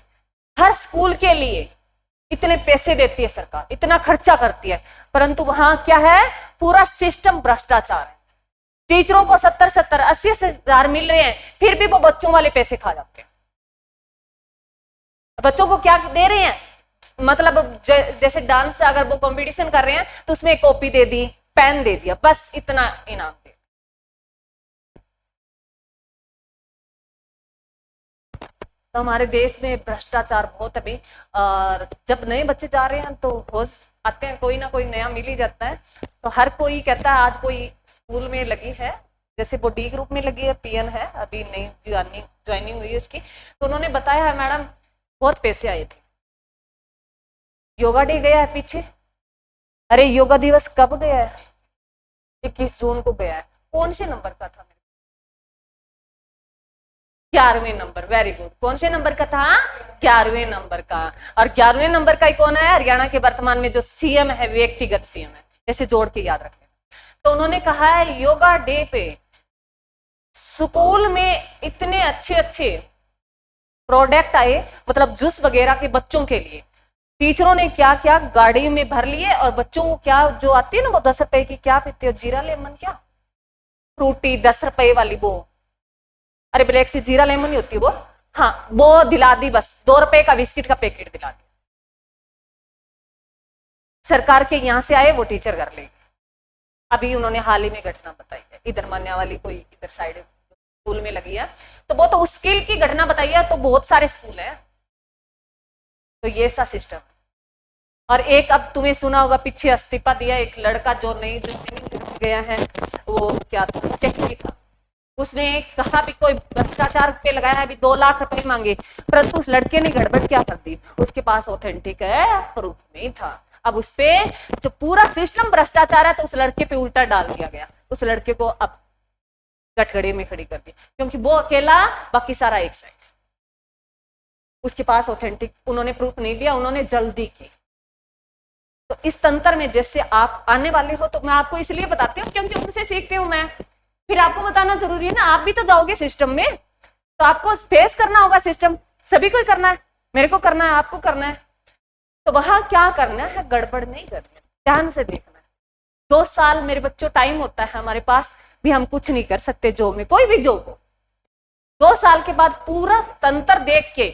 हर स्कूल के लिए इतने पैसे देती है सरकार, इतना खर्चा करती है, परंतु वहां क्या है, पूरा सिस्टम भ्रष्टाचार है। टीचरों को 70-70, 80-80 हजार मिल रहे हैं, फिर भी वो बच्चों वाले पैसे खा जाते हैं। बच्चों को क्या दे रहे हैं, मतलब जैसे डांस से अगर वो कंपटीशन कर रहे हैं तो उसमें कॉपी दे दी, पेन दे दिया, बस इतना इनाम दे। तो हमारे देश में भ्रष्टाचार बहुत अभी, और जब नए बच्चे जा रहे हैं तो रोज आते हैं, कोई ना कोई नया मिल ही जाता है। तो हर कोई कहता है आज कोई स्कूल में लगी है, जैसे वो डी ग्रुप में लगी है, पीएन है, अभी नई ज्वाइनिंग हुई है उसकी, तो उन्होंने बताया है मैडम बहुत पैसे आए थे। योगा डे गया है पीछे, अरे योगा दिवस कब गया है, 21 जून को गया है, कौन से नंबर का था, 11वें नंबर, वेरी गुड। कौन से नंबर का था, 11वें नंबर का। और 11वें नंबर का ही कौन है, हरियाणा के वर्तमान में जो सीएम है, व्यक्तिगत सीएम है, ऐसे जोड़ के याद रखें। तो उन्होंने कहा है योगा डे पे स्कूल में इतने अच्छे अच्छे प्रोडक्ट आए, मतलब जूस वगैरह के बच्चों के लिए। टीचरों ने क्या क्या गाड़ी में भर लिए, और बच्चों को क्या जो आती है ना वो 10 रुपए की, क्या पीते हो, जीरा लेमन, क्या फ्रूटी 10 रुपए वाली, वो अरे ब्लैक से जीरा लेमन ही होती है वो, हाँ वो दिला दी, बस 2 रुपए का बिस्किट का पैकेट दिला दी। सरकार के यहां से आए वो टीचर कर लेगी। अभी उन्होंने हाल ही में घटना बताई है, इधर मान्या वाली कोई इधर साइड स्कूल में लगी है, तो वो तो स्किल की घटना बताई है, तो बहुत सारे स्कूल है। तो ये सा सिस्टम। और एक अब तुम्हें सुना होगा पीछे इस्तीफा दिया एक लड़का जो नई गया है, वो क्या था, चेक था, उसने कहा भी कोई भ्रष्टाचार पे लगाया है, अभी 2 लाख रुपए मांगे, परंतु उस लड़के ने गड़बड़ क्या कर दी, उसके पास ऑथेंटिक है प्रूफ नहीं था। अब उस पे जो पूरा सिस्टम भ्रष्टाचार है, तो उस लड़के पे उल्टा डाल दिया गया, उस लड़के को अब कटघरे में खड़ी कर दी, क्योंकि वो अकेला, बाकी सारा एक साइड। उसके पास ऑथेंटिक उन्होंने प्रूफ नहीं दिया, उन्होंने जल्दी की। तो इस तंत्र में जैसे आप आने वाले हो, तो मैं आपको इसलिए बताती हूँ क्योंकि उनसे सीखती हूँ मैं, फिर आपको बताना जरूरी है ना, आप भी तो जाओगे सिस्टम में, तो आपको फेस करना होगा सिस्टम, सभी को करना है, मेरे को करना है, आपको करना है। तो वहां क्या करना है, गड़बड़ नहीं करनी, ध्यान से देखना है। 2 साल मेरे बच्चों टाइम होता है हमारे पास, भी हम कुछ नहीं कर सकते जॉब में, कोई भी जॉब हो। 2 साल के बाद पूरा तंत्र देख के,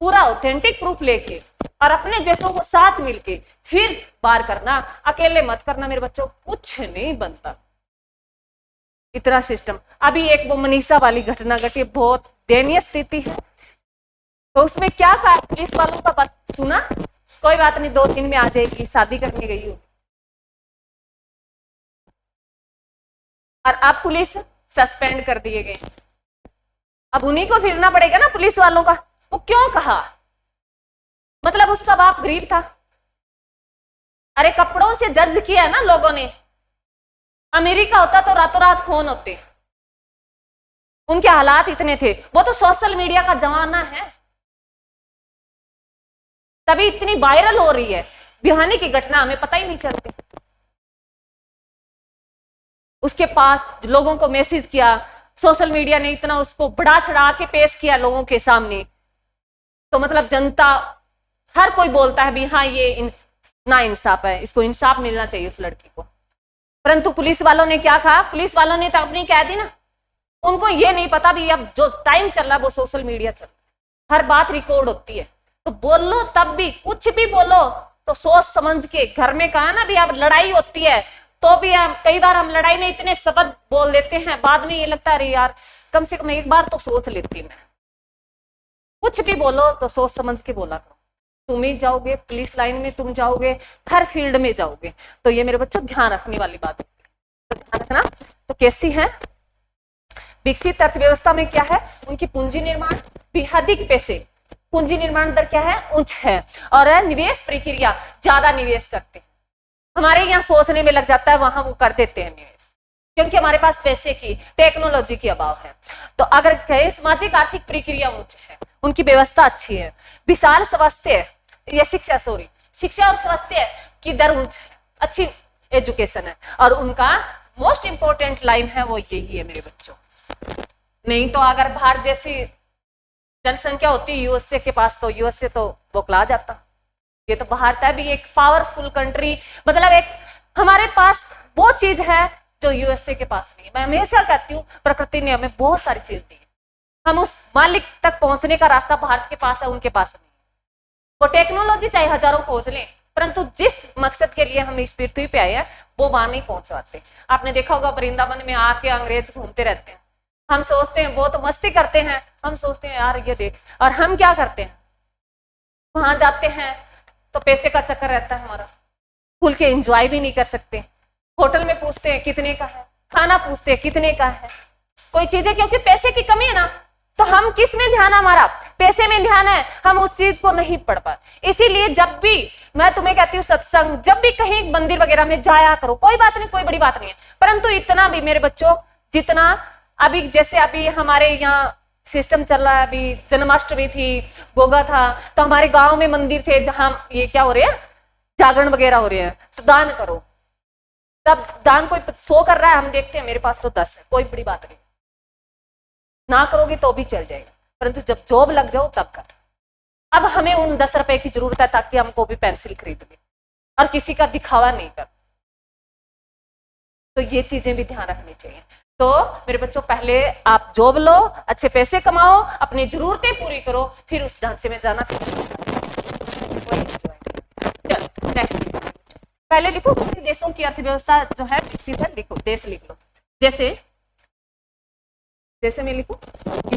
पूरा ऑथेंटिक प्रूफ लेके, और अपने जैसों को साथ मिलके फिर बार करना, अकेले मत करना मेरे बच्चों, कुछ नहीं बनता। इतना सिस्टम। अभी एक वो मनीषा वाली घटना घटी, बहुत दयनीय स्थिति है, तो उसमें क्या कहा, पुलिस वालों का बात सुना, कोई बात नहीं 2 दिन में आ जाएगी, शादी करने गई हो, और अब पुलिस सस्पेंड कर दिए गए। अब उन्हीं को फिरना पड़ेगा ना पुलिस वालों का। वो क्यों कहा, मतलब उसका बाप गरीब था, अरे कपड़ों से जज किया ना लोगों ने। अमेरिका होता तो रातों रात फोन होते, उनके हालात इतने थे, वो तो सोशल मीडिया का जमाना है, तभी इतनी वायरल हो रही है। बिहानी की घटना हमें पता ही नहीं चलती, उसके पास लोगों को मैसेज किया, सोशल मीडिया ने इतना उसको बढ़ा चढ़ा के पेश किया लोगों के सामने, तो मतलब जनता, हर कोई बोलता है भी हाँ ये ना इंसाफ है, इसको इंसाफ मिलना चाहिए उस लड़की को। परंतु पुलिस वालों ने क्या कहा, पुलिस वालों ने तो अपनी कह दी ना, उनको ये नहीं पता भी अब जो टाइम चल रहा है वो सोशल मीडिया चल रहा है, हर बात रिकॉर्ड होती है, तो बोलो तब भी कुछ भी बोलो तो सोच समझ के। घर में कहा ना भी अब लड़ाई होती है तो भी हम कई बार हम लड़ाई में इतने शब्द बोल देते हैं, बाद में ये लगता है अरे यार कम से कम एक बार तो सोच लेती मैं। कुछ भी बोलो तो सोच समझ के बोला करो। तुम ही जाओगे पुलिस लाइन में, तुम जाओगे हर फील्ड में जाओगे, तो ये मेरे बच्चों ध्यान रखने वाली बात है, तो ध्यान रखना। तो कैसी है विकसित अर्थव्यवस्था में, क्या है उनकी पूंजी निर्माण भी अधिक पैसे, पूंजी निर्माण दर क्या है उच्च है, और निवेश प्रक्रिया ज्यादा निवेश करते हैं। हमारे यहाँ सोचने में लग जाता है, वहां वो कर देते हैं निवेश, क्योंकि हमारे पास पैसे की टेक्नोलॉजी की अभाव है। तो अगर कहें सामाजिक आर्थिक प्रक्रिया उच्च है, उनकी व्यवस्था अच्छी है, विशाल स्वास्थ्य या शिक्षा और स्वास्थ्य की दर उच्च है, अच्छी एजुकेशन है, और उनका मोस्ट इंपोर्टेंट लाइन है वो यही है मेरे बच्चों। नहीं तो अगर भारत जैसी जनसंख्या होती यूएसए के पास, तो यूएसए तो बौखला जाता। ये तो भारत है भी एक पावरफुल कंट्री, मतलब एक हमारे पास वो चीज है जो यूएसए के पास नहीं है। मैं हमेशा कहती हूँ प्रकृति ने हमें बहुत सारी चीज दी है, हम उस मालिक तक पहुंचने का रास्ता भारत के पास है, उनके पास नहीं। वो टेक्नोलॉजी चाहे हजारों खोज लें, परंतु जिस मकसद के लिए हम इस पृथ्वी पे आए हैं वो वहां नहीं पहुंच पाते। आपने देखा होगा वृंदावन में आके अंग्रेज घूमते रहते हैं, हम सोचते हैं बहुत मस्ती करते हैं, हम सोचते हैं यार ये देख, और हम क्या करते हैं वहां जाते हैं तो पैसे का चक्कर रहता है हमारा, खुल के एंजॉय भी नहीं कर सकते। होटल में पूछते हैं कितने का है, खाना पूछते हैं कितने का है, कोई चीजें क्योंकि पैसे की कमी है ना, तो हम किस में ध्यान, हमारा पैसे में ध्यान है, हम उस चीज को नहीं पढ़ पाए। इसीलिए जब भी मैं तुम्हें कहती हूँ सत्संग, जब भी कहीं मंदिर वगैरह में जाया करो, कोई बात नहीं, कोई बड़ी बात नहीं है, परंतु इतना भी मेरे बच्चों जितना अभी, जैसे अभी हमारे यहाँ सिस्टम चल रहा है, अभी जन्माष्टमी थी, गोगा था, तो हमारे गांव में मंदिर थे जहां ये क्या हो रहे हैं जागरण वगैरह हो रहे हैं, तो दान करो। तब दान कोई 100 कर रहा है, हम देखते हैं मेरे पास तो 10 है, कोई बड़ी बात नहीं, ना करोगे तो भी चल जाएगा, परंतु जब जॉब लग जाओ तब कर। अब हमें उन 10 रुपए की जरूरत है ताकि हमको भी पेंसिल खरीद ले, और किसी का दिखावा नहीं कर, तो ये चीजें भी ध्यान रखनी चाहिए। तो मेरे बच्चों पहले आप जॉब लो, अच्छे पैसे कमाओ, अपनी जरूरतें पूरी करो, फिर उस ढांचे में जाना। चलो नेक्स्ट, पहले लिखो देशों की अर्थव्यवस्था जो है विकसित है, लिखो देश लिख लो। जैसे जैसे मैं लिखू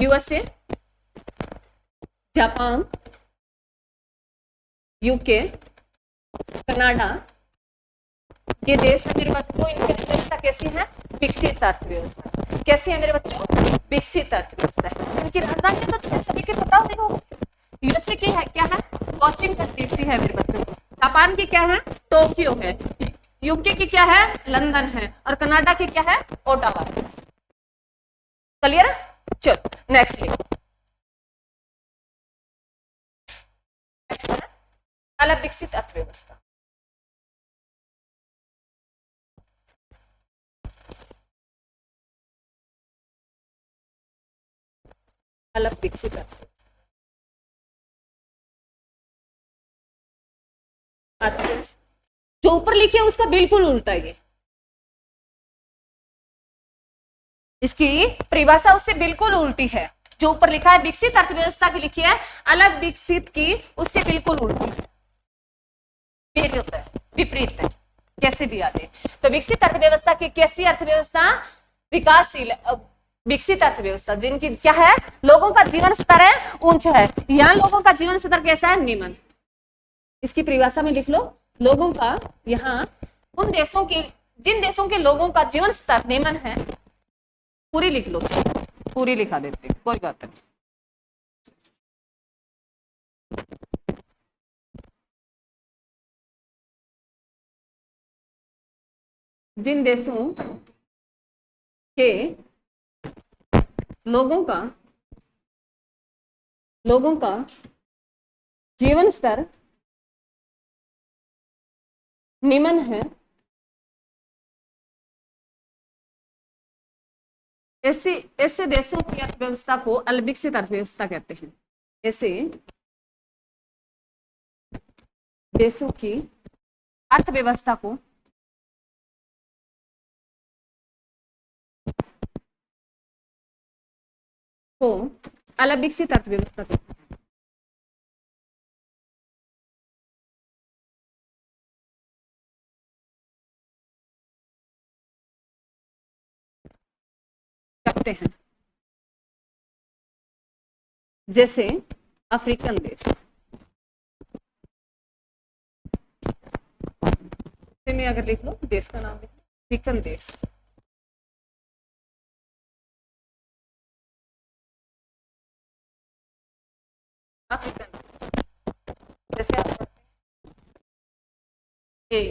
यूएसए, जापान, यूके, कनाडा, ये देश है मेरे बच्चों, इनकी अर्थव्यवस्था कैसी है विकसित अर्थव्यवस्था। कैसी है मेरे बच्चों विकसित अर्थव्यवस्था है। इनकी राजधानी तो सभी के पता होगा, यूएसए की है क्या है वॉशिंगटन डीसी है मेरे बच्चों, जापान की क्या है टोक्यो है, यूके की क्या है लंदन है, और कनाडा की क्या है ओटावा। क्लियर है? चलो नेक्स्ट लिखो। नेक्स्ट है अलग विकसित अर्थव्यवस्था। अलग विकसित अर्थव्यवस्था, जो ऊपर लिखे उसका बिल्कुल उल्टा ये, इसकी परिभाषा उससे बिल्कुल उल्टी है। जो ऊपर लिखा है विकसित अर्थव्यवस्था की लिखी है, अलग विकसित की उससे बिल्कुल उल्टी है, विपरीत है, कैसे भी आ जाए। तो विकसित अर्थव्यवस्था की कैसी अर्थव्यवस्था विकासशील विकसित अर्थव्यवस्था जिनकी क्या है लोगों का जीवन स्तर है ऊंच है, यहाँ लोगों का जीवन स्तर कैसा है निम्न। इसकी परिभाषा में लिख लो लोगों का, यहाँ उन देशों की जिन देशों के लोगों का जीवन स्तर निम्न है, पूरी लिख लो, पूरी लिखा देते कोई बात नहीं। जिन देशों के लोगों का जीवन स्तर निम्न है, ऐसे देशों की अर्थव्यवस्था को अविकसित अर्थव्यवस्था कहते हैं। ऐसे देशों की अर्थव्यवस्था को को अलग विकसित अर्थव्यवस्था कहते हैं। कहते हैं जैसे अफ्रीकन देश में अगर लिख लो देश का नाम लिख लो अफ्रीकन देश, अफ्रीकन जैसे आप ये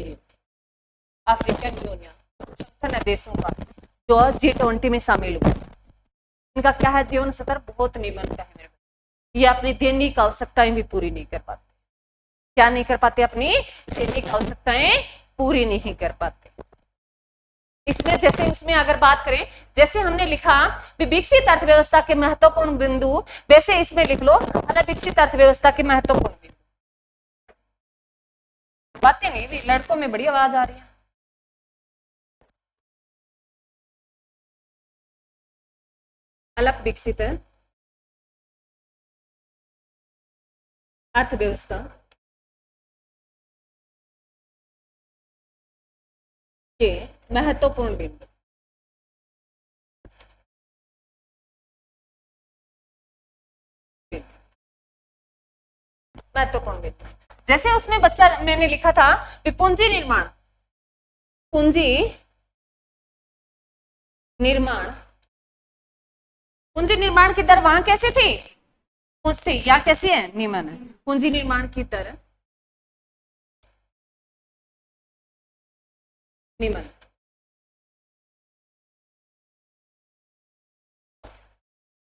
अफ्रीकन यूनियन संगठन है देशों का जो G20 में शामिल हुआ। इनका क्या है, जीवन स्तर बहुत निम्न का है मेरे को। ये अपनी दैनिक आवश्यकताएं भी पूरी नहीं कर पाते। क्या नहीं कर पाते, अपनी दैनिक आवश्यकताएं पूरी नहीं कर पाते। इसमें जैसे उसमें अगर बात करें, जैसे हमने लिखा विकसित अर्थव्यवस्था के महत्वपूर्ण बिंदु, वैसे इसमें लिख लो अनविकसित अर्थव्यवस्था के महत्वपूर्ण बिंदु। बातें नहीं, लड़कों में बड़ी आवाज आ रही है। अल्प विकसित अर्थव्यवस्था के महत्वपूर्ण बिंदु। महत्वपूर्ण बिंदु जैसे उसमें बच्चा मैंने लिखा था पूंजी निर्माण, पूंजी निर्माण, पूंजी निर्माण की दर वहां कैसे थी, उससे या कैसी है, निम्न है। पूंजी निर्माण की दर निम्न,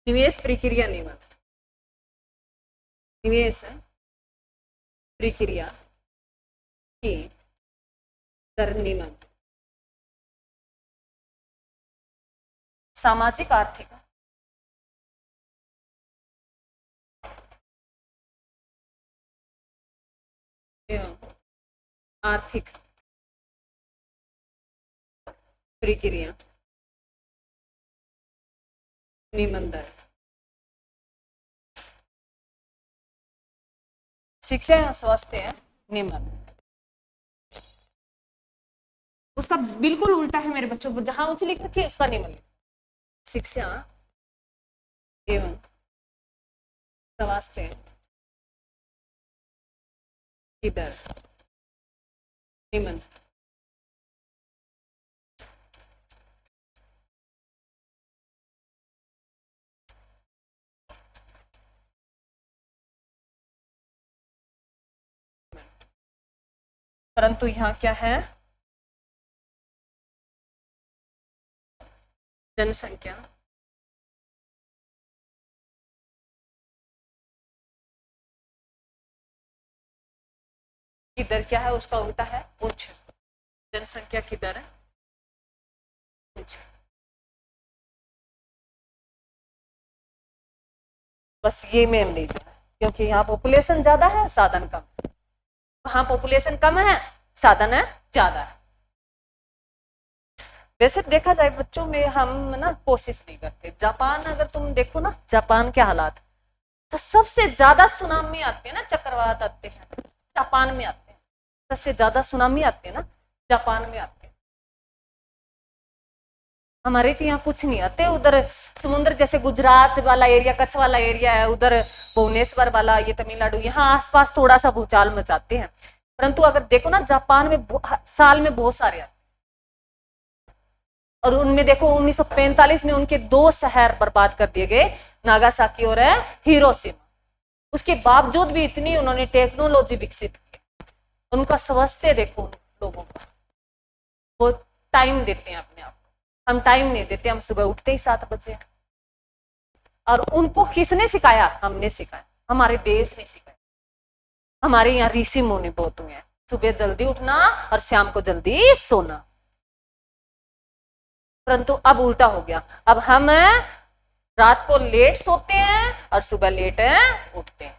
निवेश प्रक्रिया निम्न, निवेश प्रक्रिया की दर निम्न। सामाजिक आर्थिक एवं आर्थिक प्रक्रिया निम्न दर। शिक्षा एवं स्वास्थ्य है निम्न। उसका बिल्कुल उल्टा है मेरे बच्चों, जहां उच्च लिख रखी है उसका निम्न। शिक्षा एवं स्वास्थ्य की दर निम्न। परंतु यहाँ क्या है, जनसंख्या की दर क्या है, उसका उल्टा है उच्च। जनसंख्या की दर उच्च। बस ये मेन रीजन है, क्योंकि यहाँ पॉपुलेशन ज्यादा है, साधन कम। वहां पॉपुलेशन कम है, साधन है ज्यादा है। वैसे देखा जाए बच्चों में हम ना कोशिश नहीं करते। जापान अगर तुम देखो ना, जापान के हालात, तो सबसे ज्यादा सुनामी आते हैं ना, चक्रवात आते हैं जापान में आते हैं। सबसे ज्यादा सुनामी आते हैं ना जापान में आते हैं। हमारे तो यहाँ कुछ नहीं आते। उधर समुद्र जैसे गुजरात वाला एरिया, कच्छ वाला एरिया है, उधर भुवनेश्वर वाला, ये तमिलनाडु, यहाँ आसपास थोड़ा सा भूचाल मचाते हैं। परंतु अगर देखो ना जापान में साल में बहुत सारे आते हैं। और उनमें देखो 1945 में उनके 2 शहर बर्बाद कर दिए गए, नागासाकी और हिरोशिमा। उसके बावजूद भी इतनी उन्होंने टेक्नोलॉजी विकसित की। उनका समझते देखो उन लोगों को, वो टाइम देते हैं अपने आप को। हम टाइम नहीं देते, हम सुबह उठते ही 7 बजे। और उनको किसने सिखाया, हमने सिखाया, हमारे देश ने सिखाया। हमारे यहाँ ऋषि मुनि बहुत हुए हैं, सुबह जल्दी उठना और शाम को जल्दी सोना। परंतु अब उल्टा हो गया, अब हम रात को लेट सोते हैं और सुबह लेट उठते हैं,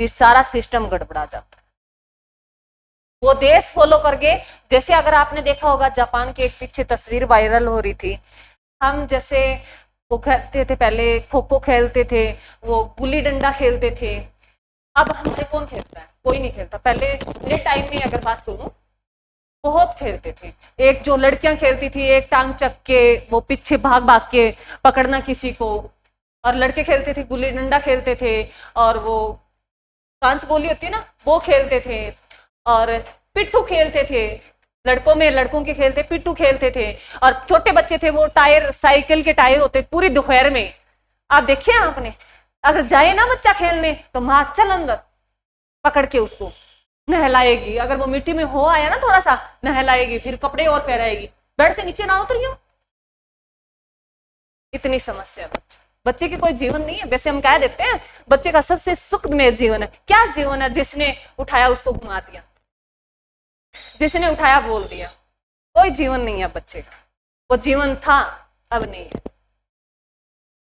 फिर सारा सिस्टम गड़बड़ा जाता है। वो देश फॉलो करके, जैसे अगर आपने देखा होगा जापान की एक पीछे तस्वीर वायरल हो रही थी, हम जैसे वो खेलते थे पहले, खो खो खेलते थे, वो गुल्ली डंडा खेलते थे। अब हमारे कौन खेलता है? कोई नहीं खेलता। पहले मेरे टाइम में अगर बात करूं, बहुत खेलते थे। एक जो लड़कियां खेलती थी, एक टांग चक के वो पीछे भाग भाग के पकड़ना किसी को, और लड़के खेलते थे गुल्ली डंडा खेलते थे, और वो कांच बोली होती है ना, वो खेलते थे, और पिट्ठू खेलते थे। लड़कों में लड़कों के खेलते पिट्ठू खेलते थे। और छोटे बच्चे थे वो टायर, साइकिल के टायर होते पूरी दोपहर में, आप देखिए आपने, अगर जाए ना बच्चा खेलने तो माँ चल अंदर पकड़ के उसको नहलाएगी, अगर वो मिट्टी में हो आया ना थोड़ा सा, नहलाएगी, फिर कपड़े और पहनाएगी, बेड से नीचे ना उतरियो। इतनी समस्या बच्चे, बच्चे की कोई जीवन नहीं है। वैसे हम कह देते हैं बच्चे का सबसे सुखमय जीवन है। क्या जीवन है? जिसने उठाया उसको घुमा दिया, जिसने उठाया बोल दिया। कोई जीवन नहीं है बच्चे का। वो जीवन था, अब नहीं है।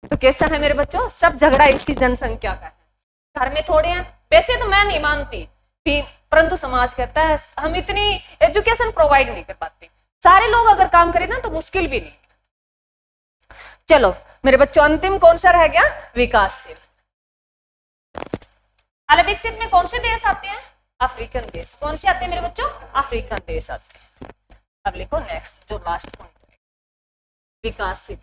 तो कैसा है मेरे बच्चों? सब झगड़ा इसी जनसंख्या का है। घर में थोड़े हैं, वैसे तो मैं नहीं मानती, परंतु समाज कहता है हम इतनी एजुकेशन प्रोवाइड नहीं कर पाते। सारे लोग अगर काम करें ना तो मुश्किल भी नहीं। चलो मेरे बच्चों, अंतिम कौन सा रह गया? विकासशील। विकसित में कौन से देश आते हैं? अफ्रीकन देश। कौन से आते हैं मेरे बच्चों? अफ्रीकन देश आते हैं। अब लिखो नेक्स्ट, जो लास्ट पॉइंट है, विकासशील।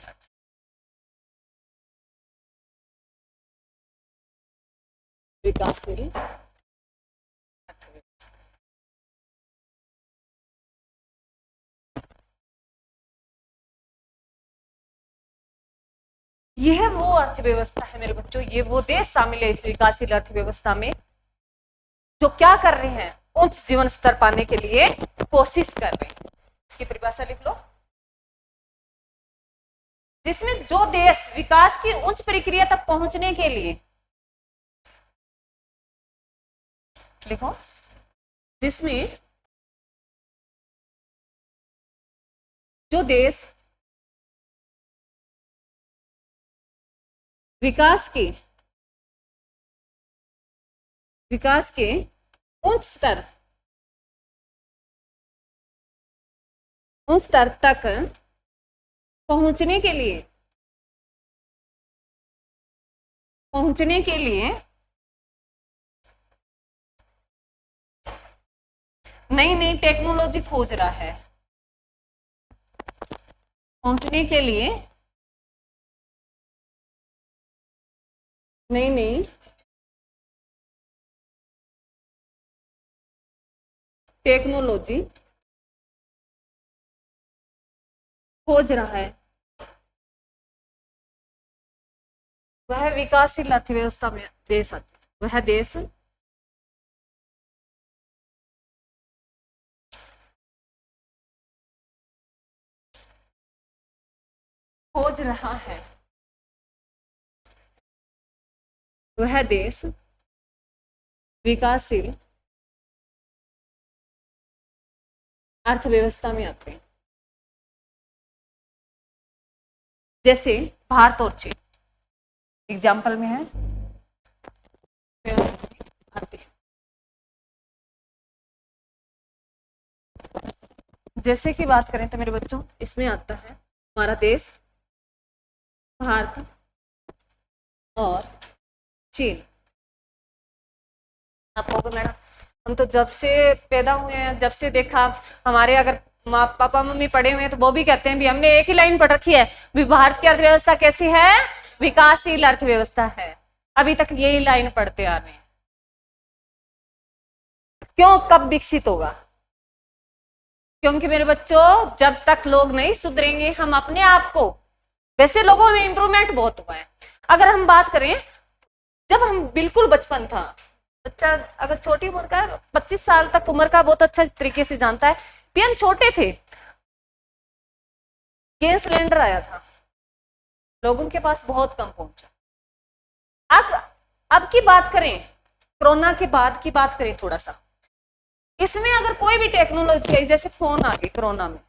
विकासशील यह वो अर्थव्यवस्था है मेरे बच्चों, ये वो देश शामिल है इस विकासशील अर्थव्यवस्था में जो क्या कर रहे हैं? उच्च जीवन स्तर पाने के लिए कोशिश कर रहे हैं। इसकी परिभाषा लिख लो। जिसमें जो देश विकास की उच्च प्रक्रिया तक पहुंचने के लिए, लिखो, जिसमें जो देश विकास के उच्च स्तर तक पहुंचने के लिए नई नई टेक्नोलॉजी खोज रहा है। पहुंचने के लिए नई नई टेक्नोलॉजी खोज रहा है, वह विकासशील अर्थव्यवस्था में देश आता है। वह देश खोज रहा है, वह देश विकासशील अर्थव्यवस्था में आते हैं। जैसे भारत और चीन एग्जाम्पल में है। जैसे कि बात करें तो मेरे बच्चों, इसमें आता है हमारा देश, भारत और चीन। आप कहोगे मैडम हम तो जब से पैदा हुए हैं, जब से देखा, हमारे अगर माँ पापा मम्मी पढ़े हुए हैं तो वो भी कहते हैं भी हमने एक ही लाइन पढ़ रखी है भी भारत की अर्थव्यवस्था कैसी है? विकासशील अर्थव्यवस्था है। अभी तक यही लाइन पढ़ते आ रहे हैं। क्यों? कब विकसित होगा? क्योंकि मेरे बच्चों जब तक लोग नहीं सुधरेंगे हम अपने आप को, वैसे लोगों में इंप्रूवमेंट बहुत हुआ है। अगर हम बात करें, जब हम बिल्कुल बचपन था, बच्चा अगर छोटी उम्र का 25 साल तक उम्र का बहुत अच्छा तरीके से जानता है, भी हम छोटे थे, गैस सिलेंडर आया था, लोगों के पास बहुत कम पहुंचा। अब की बात करें, कोरोना के बाद की बात करें थोड़ा सा, इसमें अगर कोई भी टेक्नोलॉजी आई, जैसे फोन आ गए कोरोना में,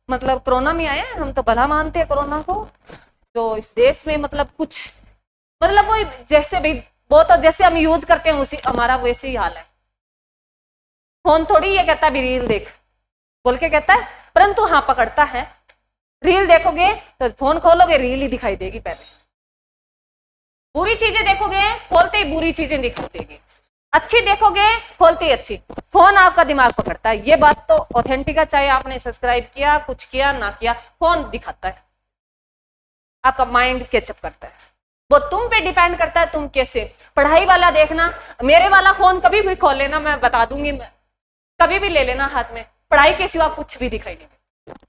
मतलब कोरोना में आया, हम तो भला मानते हैं कोरोना को, तो इस देश में मतलब कुछ, मतलब वो जैसे भी वो तो जैसे हम यूज करते हैं उसी हमारा वैसे ही हाल है। फोन थोड़ी ये कहता है भी रील देख बोल के कहता है, परंतु हाँ पकड़ता है, रील देखोगे तो फोन खोलोगे रील ही दिखाई देगी पहले, बुरी चीजें देखोगे खोलते ही बुरी चीजें दिखाई देगी, अच्छी देखोगे खोलते ही अच्छी। फोन आपका दिमाग पकड़ता है, ये बात तो ऑथेंटिक है, चाहे आपने सब्सक्राइब किया कुछ किया ना किया, फोन दिखाता है, आपका माइंड कैचअप करता है। वो तुम पे डिपेंड करता है तुम कैसे। पढ़ाई वाला देखना, मेरे वाला फोन कभी भी खोल लेना, मैं बता दूंगी, कभी भी ले लेना हाथ में, पढ़ाई के सिवा कुछ भी दिखाई नहीं देता।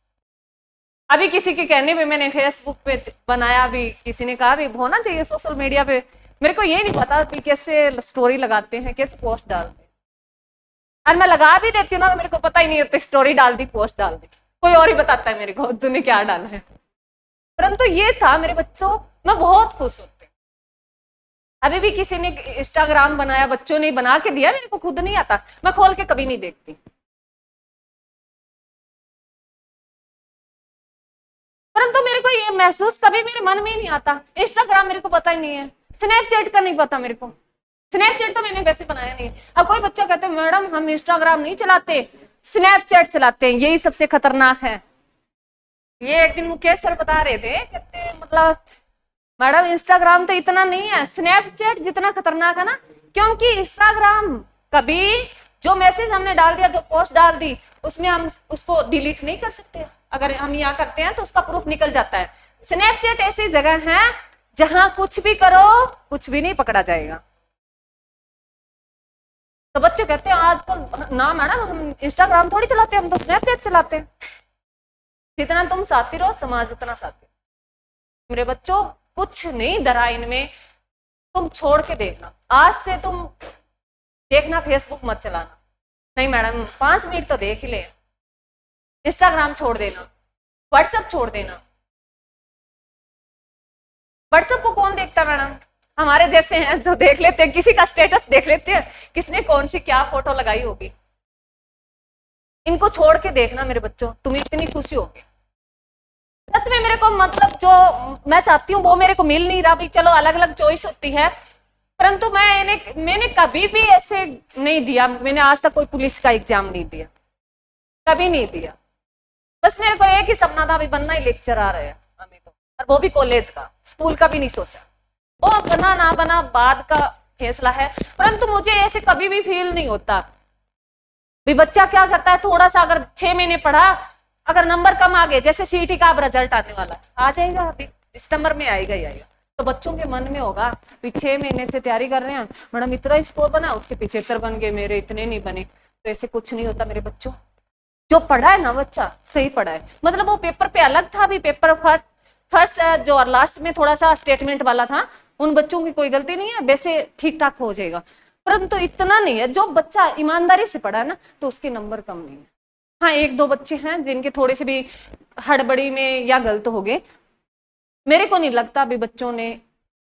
अभी किसी के कहने पे मैंने फेसबुक पे बनाया भी, किसी ने कहा भी होना चाहिए सोशल मीडिया पे, मेरे को ये नहीं पता कि कैसे स्टोरी लगाते हैं, कैसे पोस्ट डालते हैं, और मैं लगा भी देती हूँ ना, मेरे को पता ही नहीं होता, स्टोरी डाल दी पोस्ट डाल दी, कोई और ही बताता है मेरे को तूने क्या डाला है। परंतु ये था मेरे बच्चों, मैं बहुत खुश होती। अभी भी किसी ने इंस्टाग्राम बनाया, बच्चों ने बना के दिया, मेरे को खुद नहीं आता, मैं खोल के कभी नहीं देखती। परंतु मेरे को ये महसूस कभी मेरे मन में ही नहीं आता, इंस्टाग्राम मेरे को पता ही नहीं है, स्नैपचैट का नहीं पता मेरे को, स्नैपचैट तो मैंने वैसे बनाया नहीं। अब कोई बच्चा कहते मैडम हम इंस्टाग्राम नहीं चलाते, स्नैपचैट चलाते हैं, यही सबसे खतरनाक है। ये एक दिन मुकेश सर बता रहे थे, कहते मतलब मैडम इंस्टाग्राम तो इतना नहीं है, स्नैपचैट जितना खतरनाक है ना, क्योंकि इंस्टाग्राम कभी जो मैसेज हमने डाल दिया, जो पोस्ट डाल दी, उसमें हम उसको डिलीट नहीं कर सकते, अगर हम यहाँ करते हैं तो उसका प्रूफ निकल जाता है। स्नैपचैट ऐसी जगह है जहां कुछ भी करो कुछ भी नहीं पकड़ा जाएगा। तो बच्चे कहते हैं आजकल ना मैडम हम इंस्टाग्राम थोड़ी चलाते हैं, हम तो स्नैपचैट चलाते हैं। जितना तुम साथी रहो समाज उतना साथी। मेरे बच्चों कुछ नहीं धरा इनमें, तुम छोड़ के देखना, आज से तुम देखना फेसबुक मत चलाना, नहीं मैडम 5 मिनट तो देख ही ले, इंस्टाग्राम छोड़ देना, व्हाट्सएप छोड़ देना। व्हाट्सएप को कौन देखता मैडम, हमारे जैसे हैं जो देख लेते हैं, किसी का स्टेटस देख लेते हैं, किसने कौन सी क्या फोटो लगाई होगी। इनको छोड़ के देखना मेरे बच्चों, तुम्हें इतनी खुशी होगी। सच में मेरे को मतलब जो मैं चाहती हूँ वो मेरे को मिल नहीं रहा, भी चलो अलग अलग चॉइस होती है, परंतु मैंने कभी भी ऐसे नहीं दिया, मैंने आज तक कोई पुलिस का एग्जाम नहीं दिया, कभी नहीं दिया। बस मेरे को एक ही सपना था, भी बनना ही लेक्चरर है हमें तो, और वो भी कॉलेज का, स्कूल का भी नहीं सोचा। वो बना ना बना बाद का फैसला है, परंतु मुझे ऐसे कभी भी फील नहीं होता। भी बच्चा क्या करता है, थोड़ा सा अगर 6 महीने पढ़ा, अगर नंबर कम आ गए, जैसे सीईटी का अब रिजल्ट आने वाला आ जाएगा, अभी दिसंबर में आएगा ही आएगा, तो बच्चों के मन में होगा कि 6 महीने से तैयारी कर रहे हैं, मैडम इतना स्कोर बना, उसके 75 बन गए, मेरे इतने नहीं बने। तो ऐसे कुछ नहीं होता मेरे बच्चों, जो पढ़ा है ना बच्चा सही पढ़ा है, मतलब वो पेपर पे अलग था, भी पेपर फर्स्ट जो लास्ट में थोड़ा सा स्टेटमेंट वाला था, उन बच्चों की कोई गलती नहीं है, वैसे ठीक ठाक हो जाएगा। परंतु इतना नहीं है, जो बच्चा ईमानदारी से पढ़ा है ना तो उसके नंबर कम नहीं है। हाँ 1-2 बच्चे हैं जिनके थोड़े से भी हड़बड़ी में या गलत हो गए, मेरे को नहीं लगता अभी बच्चों ने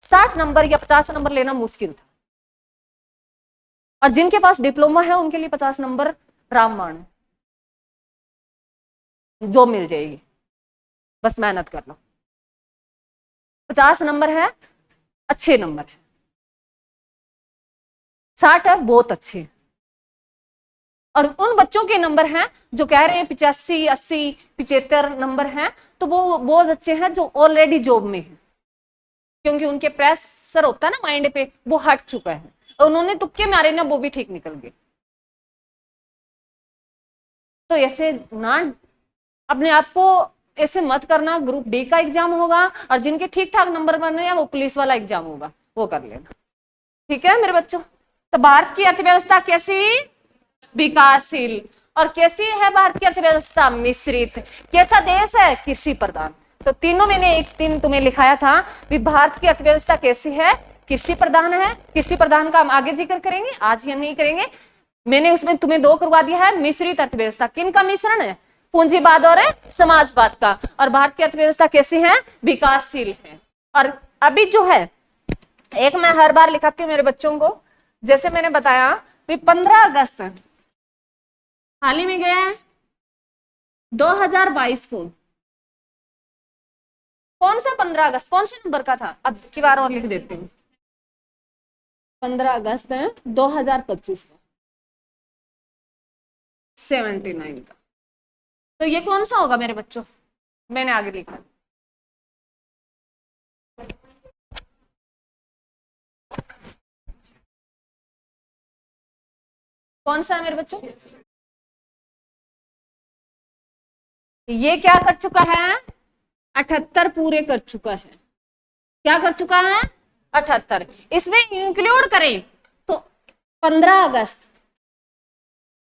60 नंबर या 50 नंबर लेना मुश्किल था, और जिनके पास डिप्लोमा है उनके लिए 50 नंबर रामबाण है, जो मिल जाएगी, बस मेहनत कर लो। 50 नंबर है अच्छे नंबर है, 60 है बहुत अच्छे। और उन बच्चों के नंबर हैं जो कह रहे हैं 85, 80, 75 नंबर हैं, तो वो बच्चे हैं जो ऑलरेडी जॉब में हैं, क्योंकि उनके प्रेशर होता है ना माइंड पे, वो हट चुका है, और उन्होंने तुक्के मारे ना, वो भी ठीक निकल गए। तो ऐसे ना अपने आप को ऐसे मत करना, ग्रुप डी का एग्जाम होगा, और जिनके ठीक ठाक नंबर बने हैं वो पुलिस वाला एग्जाम होगा, वो कर लेना, ठीक है मेरे बच्चों। तो भारत की अर्थव्यवस्था कैसी, विकासशील। और कैसी है भारत की अर्थव्यवस्था, मिश्रित। कैसा देश है, कृषि प्रधान। तो तीनों मैंने एक दिन तुम्हें लिखाया था कि भारत की अर्थव्यवस्था कैसी है, कृषि प्रधान है। कृषि प्रधान का हम आगे जिक्र करेंगे, आज या नहीं करेंगे। मैंने उसमें तुम्हें 2 करवा दिया है, मिश्रित अर्थव्यवस्था। किन का मिश्रण है, पूंजीवाद और समाजवाद का। और भारत की अर्थव्यवस्था कैसी है, विकासशील है। और अभी जो है, एक मैं हर बार लिखाती हूँ मेरे बच्चों को, जैसे मैंने बताया 15 अगस्त हाल ही में गया है 2022 को, कौन सा 15 अगस्त कौन से नंबर का था, अब की बार और लिख देती हूँ। 15 अगस्त है 2025 का, 79 का। तो ये कौन सा होगा मेरे बच्चों, मैंने आगे लिखा। कौन सा है मेरे बच्चों? ये क्या कर चुका है? 78 पूरे कर चुका है। क्या कर चुका है? 78। इसमें इंक्लूड करें तो 15 अगस्त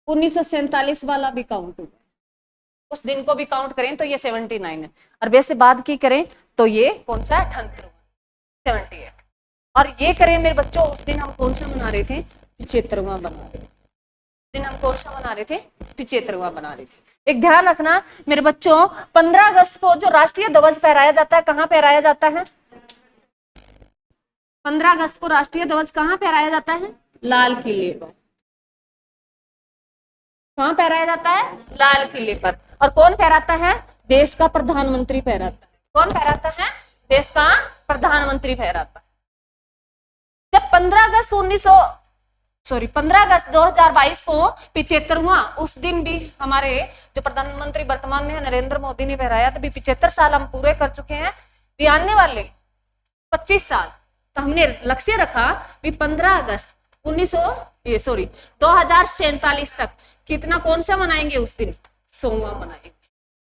1947 वाला भी काउंट होगा, उस दिन को भी काउंट करें तो ये 79 है। और वैसे बात की करें तो ये कौन सा है? 78, 78। और ये करें मेरे बच्चों, उस दिन हम कौन सा मना रहे थे? 75वां बना रहे थे। दिन हम कौन सा मना रहे थे? 75वां बना रहे थे। एक ध्यान रखना मेरे बच्चों, 15 अगस्त को जो राष्ट्रीय ध्वज फहराया जाता है, कहां फहराया जाता है? 15 अगस्त को राष्ट्रीय ध्वज कहां फहराया जाता है? लाल किले पर। कहां फहराया जाता है? लाल किले पर। और कौन फहराता है? देश का प्रधानमंत्री फहराता है। कौन फहराता है? देश का प्रधानमंत्री फहराता है। जब 15 अगस्त 2022 को 75वां, उस दिन भी हमारे जो प्रधानमंत्री वर्तमान में है नरेंद्र मोदी ने फहराया, तभी 75 साल हम पूरे कर चुके हैं। भी आने वाले 25 साल तो हमने लक्ष्य रखा भी 15 अगस्त 2047 तक कितना कौन सा मनाएंगे? उस दिन 100वां बनाएंगे।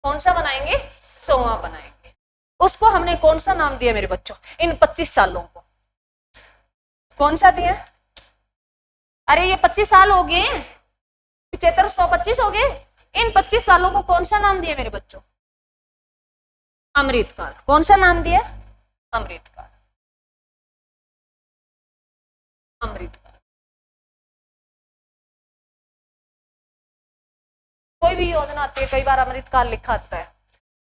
कौन सा बनाएंगे? 100वां बनाएंगे। उसको हमने कौन सा नाम दिया मेरे बच्चों? इन 25 सालों को कौन सा दिया? अरे ये 25 साल हो गए, 75 125 हो गए। इन 25 सालों को कौन सा नाम दिया मेरे बच्चों? अमृतकाल। कौन सा नाम दिया? अमृतकाल। अमृतकाल। कोई भी योजना आती है, कई बार अमृतकाल लिखा आता है,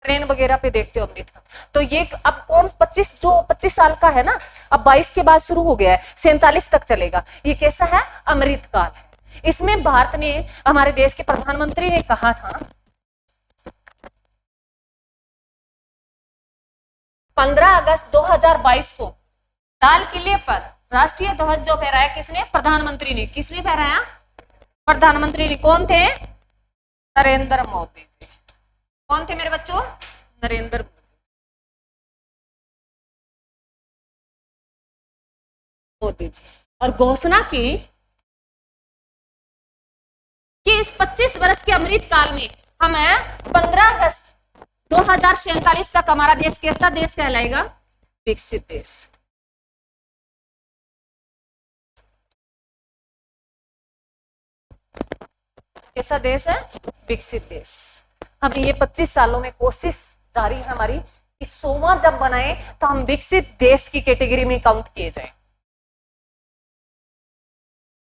ट्रेन वगैरह पे देखते हो अमृतकाल। तो ये अब कौन 25 साल का है ना, अब 22 के बाद शुरू हो गया है, 47 तक चलेगा। ये कैसा है? अमृतकाल है। इसमें भारत ने, हमारे देश के प्रधानमंत्री ने कहा था 15 अगस्त 2022 को लाल किले पर राष्ट्रीय ध्वज जो फहराया, किसने? प्रधानमंत्री ने। किसने फहराया? प्रधानमंत्री ने। कौन थे? नरेंद्र मोदी जी। कौन थे मेरे बच्चों? नरेंद्र मोदी जी। और घोषणा की कि इस 25 वर्ष के अमृत काल में हम 15 अगस्त 2047 तक हमारा देश कैसा देश कहलाएगा? विकसित देश। कैसा देश है? विकसित देश। हम ये 25 सालों में कोशिश जारी है हमारी कि 100वां जब बनाए तो हम विकसित देश की कैटेगरी में काउंट किए जाएं।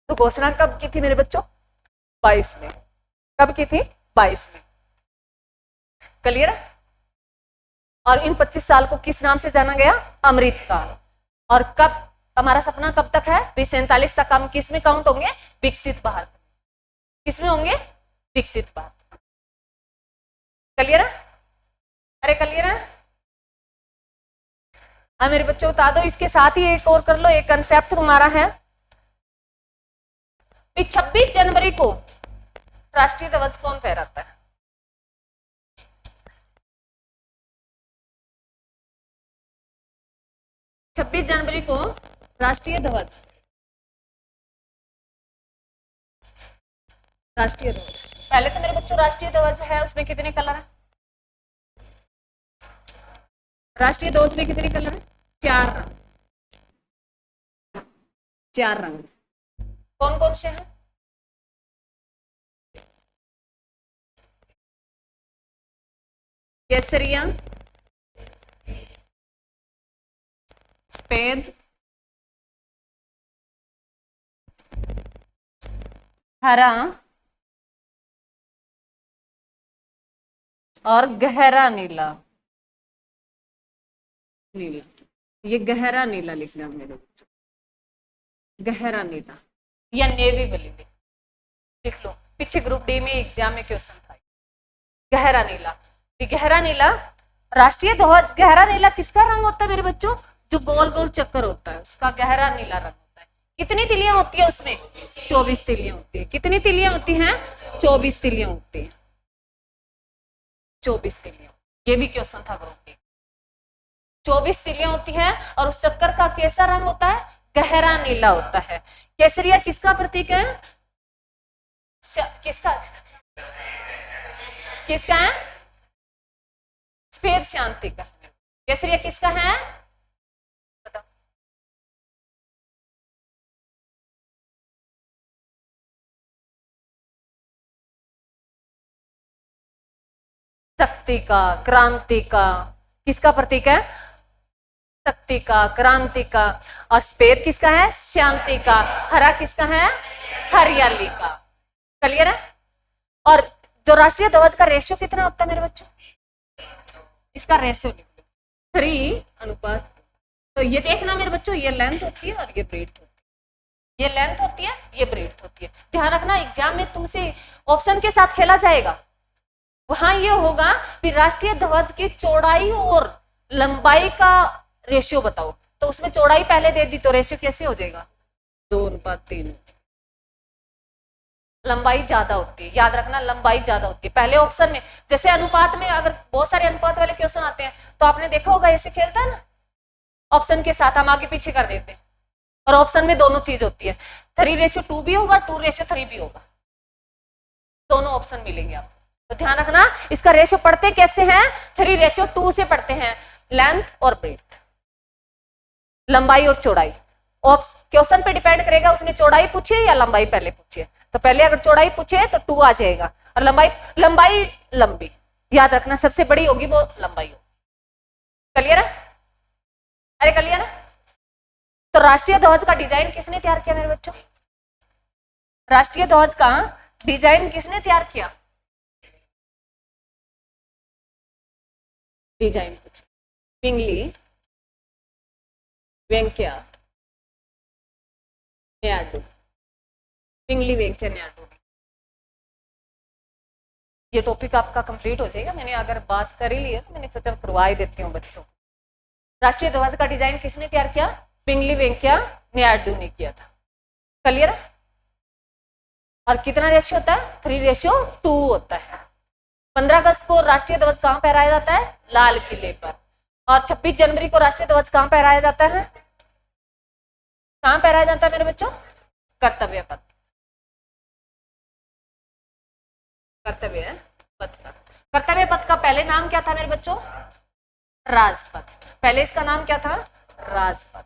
तो घोषणा कब की थी मेरे बच्चों? 22 में। कब की थी? 22 में। क्लियर? और इन 25 साल को किस नाम से जाना गया? अमृतकाल। और कब हमारा सपना कब तक है? 47 तक हम किस में काउंट होंगे? विकसित भारत। किसमें होंगे? विकसित भारत। क्लियर है? अरे क्लियर है? हाँ मेरे बच्चों बता दो। इसके साथ ही एक और कर लो, एक कंसेप्ट तुम्हारा है 26 जनवरी को राष्ट्रीय ध्वज कौन फहराता है? 26 जनवरी को राष्ट्रीय ध्वज, राष्ट्रीय ध्वज। पहले तो मेरे बच्चों राष्ट्रीय ध्वज है, उसमें कितने कलर है? राष्ट्रीय ध्वज में कितने कलर है? 4 रंग। 4 रंग कौन कौन से हैं? केसरिया, सफेद, हरा और गहरा नीला। नीला, ये गहरा नीला लिखना मेरे बच्चों, गहरा नीला या नेवी ब्लू लिख लो। पीछे ग्रुप डी में एग्जाम में क्वेश्चन था गहरा नीला। ये गहरा नीला राष्ट्रीय ध्वज। गहरा नीला किसका रंग होता है मेरे बच्चों? जो गोल गोल चक्कर होता है उसका गहरा नीला रंग होता है। कितनी तिलियां होती है उसमें? 24 तिलियां होती है। कितनी तिलियां होती हैं? 24 तिलियां होती है। 24 तिलियां। ये भी क्वेश्चन था ग्रुप डी। 24 तिलियां होती है और उस चक्कर का कैसा रंग होता है? गहरा नीला होता है। केसरिया किसका प्रतीक है? किसका किसका है? सफेद शांति का। केसरिया किसका है? बताओ। शक्ति का, क्रांति का। किसका प्रतीक है? शक्ति का, क्रांति का। और सफेद किसका है? शांति का। हरा किसका है? हरियाली का। क्लियर है? और जो राष्ट्रीय ध्वज का रेशियो कितना होता है मेरे बच्चों? इसका रेशियो 3:। तो ये देखना मेरे बच्चों, ये लेंथ होती है और ये ब्रेड्थ होती है। ये लेंथ होती है, ये ब्रेड्थ होती है। ध्यान रखना, एग्जाम में तुमसे ऑप्शन के साथ खेला जाएगा। वहां ये होगा कि राष्ट्रीय ध्वज की चौड़ाई और लंबाई का रेशियो बताओ, तो उसमें चौड़ाई पहले दे दी तो रेशियो कैसे हो जाएगा? 2:3। लंबाई ज्यादा होती है, याद रखना, लंबाई ज्यादा होती है पहले ऑप्शन में। जैसे अनुपात में अगर बहुत सारे अनुपात वाले क्वेश्चन आते हैं तो आपने देखा होगा ऐसे खेलता है ना, ऑप्शन के साथ हम आगे पीछे कर देते हैं और ऑप्शन में दोनों चीज होती है। 3:2 भी होगा, 2:3 भी होगा, दोनों ऑप्शन मिलेंगे आपको। तो ध्यान रखना, इसका रेशियो पढ़ते कैसे हैं? 3:2 से पढ़ते हैं, लेंथ और ब्रेड्थ, लंबाई और चौड़ाई। क्वेश्चन पे डिपेंड करेगा उसने चौड़ाई पूछी है या लंबाई पहले पूछी है। तो पहले अगर चौड़ाई पूछे तो 2 आ जाएगा, और लंबाई लंबी, याद रखना सबसे बड़ी होगी वो लंबाई होगी। क्लियर है? अरे क्लियर है? तो राष्ट्रीय ध्वज का डिजाइन किसने तैयार किया मेरे बच्चों? राष्ट्रीय ध्वज का डिजाइन किसने तैयार किया? डिजाइन पूछे, पिंगली वेंकैया नायडू। पिंगली वेंकैया नायडू। ये टॉपिक आपका कंप्लीट हो जाएगा। मैंने अगर बात कर ही ली है तो मैंने सोचा करवा ही देती हूँ बच्चों। राष्ट्रीय ध्वज का डिजाइन किसने तैयार किया? पिंगली वेंकैया नायडू ने किया था। क्लियर है? और कितना रेशियो होता है? 3:2 होता है। 15 अगस्त को राष्ट्रीय ध्वज कहां फहराया जाता है? लाल किले पर। और 26 जनवरी को राष्ट्रीय ध्वज कहां फहराया जाता है? कहां फहराया जाता है मेरे बच्चों? कर्तव्य पथ। कर्तव्य पथ पर। कर्तव्य पथ का पहले नाम क्या था मेरे बच्चों? राजपथ। पहले इसका नाम क्या था? राजपथ।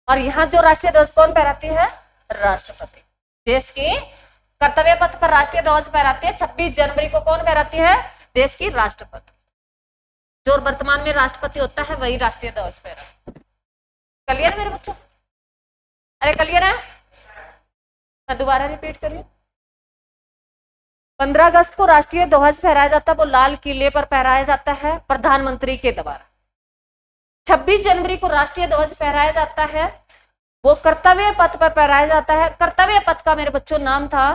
और यहां जो राष्ट्रीय ध्वज कौन फहराती है? राष्ट्रपति। देश की कर्तव्य पथ पर राष्ट्रीय ध्वज फहराती है 26 जनवरी को। कौन फहराती है? देश की राष्ट्रपति। जो वर्तमान में राष्ट्रपति होता है वही राष्ट्रीय ध्वज फहराता है। क्लियर है मेरे बच्चों? अरे क्लियर है? मैं दोबारा रिपीट कर रही हूं। 15 अगस्त को राष्ट्रीय ध्वज फहराया जाता है, वो लाल किले पर फहराया जाता है प्रधानमंत्री के द्वारा। 26 जनवरी को राष्ट्रीय ध्वज फहराया जाता है, वो कर्तव्य पथ पर फहराया जाता है। कर्तव्य पथ का मेरे बच्चों नाम था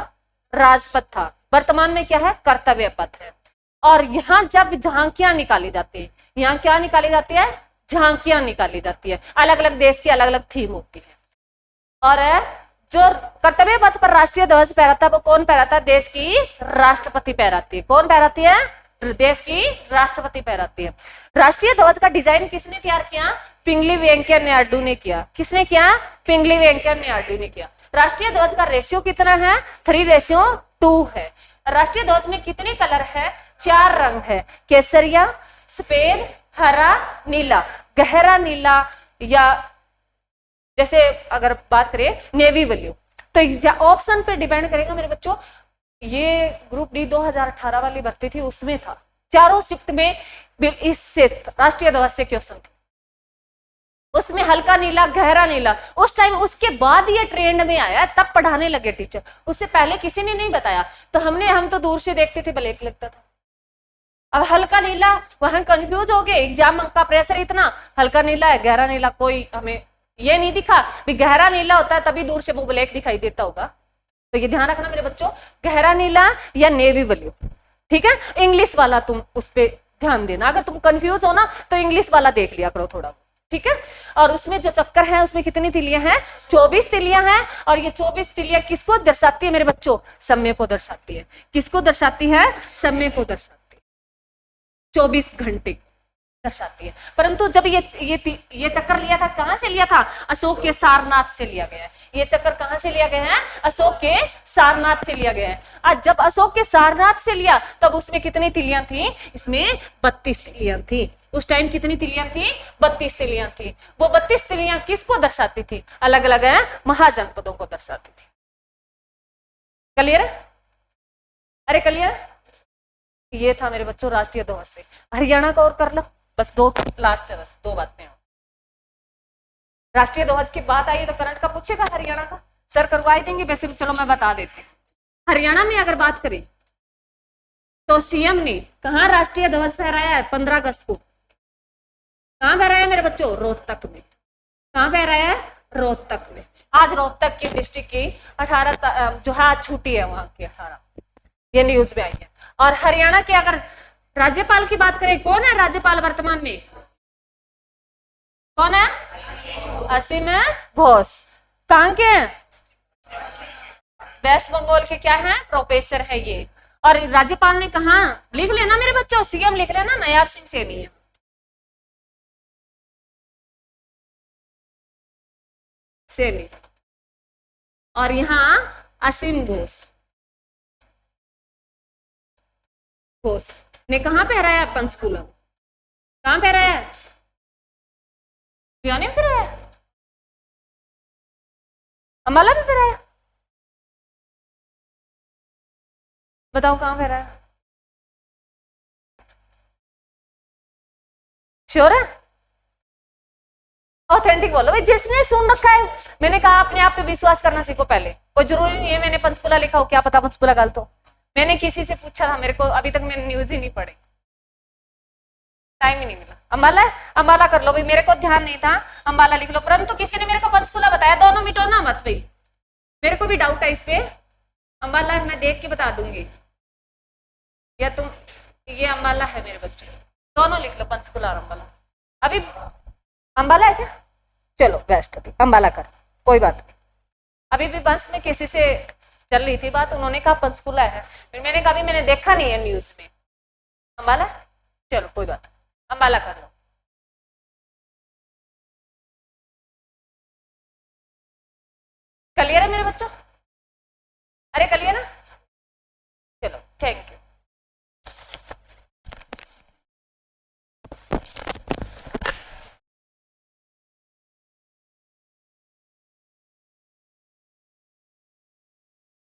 राजपथ था, वर्तमान में क्या है? कर्तव्य पथ है। और यहाँ जब झांकियां निकाली जाती है, यहाँ क्या निकाली जाती है? झांकियां निकाली जाती है। अलग अलग देश की अलग अलग थीम होती है। और जो कर्तव्य पथ पर राष्ट्रीय ध्वज फहराता है वो कौन फहराता है? देश की राष्ट्रपति फहराती है। कौन फहराती है? देश की राष्ट्रपति फहराती है। राष्ट्रीय ध्वज का डिजाइन किसने तैयार किया? पिंगली वेंकैया नायडू ने किया। किसने किया? पिंगली वेंकैया नायडू ने किया। राष्ट्रीय ध्वज का रेशियो कितना है? 3:2 है। राष्ट्रीय ध्वज में कितने कलर है? 4 रंग है, केसरिया, सफेद, हरा, नीला। गहरा नीला, या जैसे अगर बात करें नेवी ब्लू, तो ऑप्शन पे डिपेंड करेगा मेरे बच्चों। ये ग्रुप डी 2018 वाली भर्ती थी, उसमें था चारों शिफ्ट में इससे राष्ट्रीय ध्वज से क्वेश्चन थे। उसमें हल्का नीला, गहरा नीला, उस टाइम उसके बाद ये ट्रेंड में आया, तब पढ़ाने लगे टीचर। उससे पहले किसी ने नहीं बताया, तो हम तो दूर से देखते थे, ब्लैक लगता था। अब हल्का नीला, वहां कंफ्यूज हो गए, एग्जाम का प्रेशर इतना, हल्का नीला है, गहरा नीला, कोई हमें ये नहीं दिखा भी गहरा नीला होता है तभी दूर से वो ब्लैक दिखाई देता होगा। तो ये ध्यान रखना मेरे बच्चों, गहरा नीला या नेवी ब्लू, ठीक है। इंग्लिश वाला तुम उस पर ध्यान देना, अगर तुम कंफ्यूज हो ना तो इंग्लिश वाला देख लिया करो थोड़ा। ठीक है। और उसमें जो चक्कर है उसमें कितनी तिलियां हैं? 24 तिलियां हैं। और ये 24 तिलियां किसको दर्शाती है मेरे बच्चों? समय को दर्शाती है। किसको दर्शाती है? समय को दर्शाती है। 24 घंटे दर्शाती है। परंतु जब ये चक्कर लिया था, कहां से लिया था? अशोक के सारनाथ से लिया गया है। ये चक्कर कहां से लिया गया है? अशोक के सारनाथ से लिया गया है। आज जब अशोक के सारनाथ से लिया तब उसमें कितनी तिलियां थी? इसमें 32 तिलियां थी। उस टाइम कितनी तिलियां थी? 32 तिलियां थी। वो 32 तिलियां किसको दर्शाती थी? अलग अलग है महाजनपदों को दर्शाती थी। क्लियर है? अरे क्लियर? ये था मेरे बच्चों राष्ट्रीय ध्वज से। हरियाणा का और कर लो, बस दो लास्ट है, बस दो बातें। राष्ट्रीय ध्वज की बात आई तो करंट का पूछेगा हरियाणा का, सर करवाई देंगे वैसे, चलो मैं बता देती हूँ। हरियाणा में अगर बात करें तो सीएम ने कहा राष्ट्रीय ध्वज फहराया है 15 अगस्त को? कहां फहराया है मेरे बच्चों? रोहतक में। कहां फहराया है? रोहतक में। आज रोहतक की डिस्ट्रिक्ट की 18 जो है छुट्टी है वहां की 18, ये न्यूज में आई है। और हरियाणा के अगर राज्यपाल की बात करें, कौन है राज्यपाल वर्तमान में? कौन है? असीम घोष। कहां के हैं? वेस्ट बंगाल के क्या है? प्रोफेसर है ये। और राज्यपाल ने कहा, लिख लेना मेरे बच्चों, सीएम लिख लेना, नायाब सिंह सैनी है। सैनी। और यहां असीम घोष, घोष ने कहा पहराया? पंचकूला। कहां पहराया? पियाने में पहराया? अम्बाला में पहराया? बताओ कहां पहराया? श्योर है? ऑथेंटिक बोलो भाई, जिसने सुन रखा है। मैंने कहा अपने आप पे विश्वास करना सीखो पहले। कोई जरूरी नहीं है मैंने पंचकुला लिखा हो, क्या पता पंचकुला गलत हो। मैंने किसी से पूछा था, मेरे को अभी तक मैंने न्यूज ही नहीं पढ़ी, टाइम ही नहीं मिला। अम्बाला, अम्बाला कर लो भाई, मेरे को ध्यान नहीं था, अम्बाला लिख लो। परंतु किसी ने मेरे को पंचकुला बताया, दोनों मिटो ना मत भाई, मेरे को भी डाउट है इस पे। अम्बाला मैं देख के बता दूंगी, या तुम, ये अम्बाला है मेरे बच्चे, दोनों लिख लो, पंचकुला और अम्बाला। अभी अम्बाला है क्या? चलो बेस्ट, अभी अम्बाला कर, कोई बात नहीं। अभी भी बस में किसी से चल रही थी बात, उन्होंने कहा पंचकुला है, फिर मैंने कहा मैंने देखा नहीं है न्यूज में। अम्बाला, चलो कोई बात, अम्बाला कर लो। क्लियर है मेरे बच्चों? अरे क्लियर है? चलो थैंक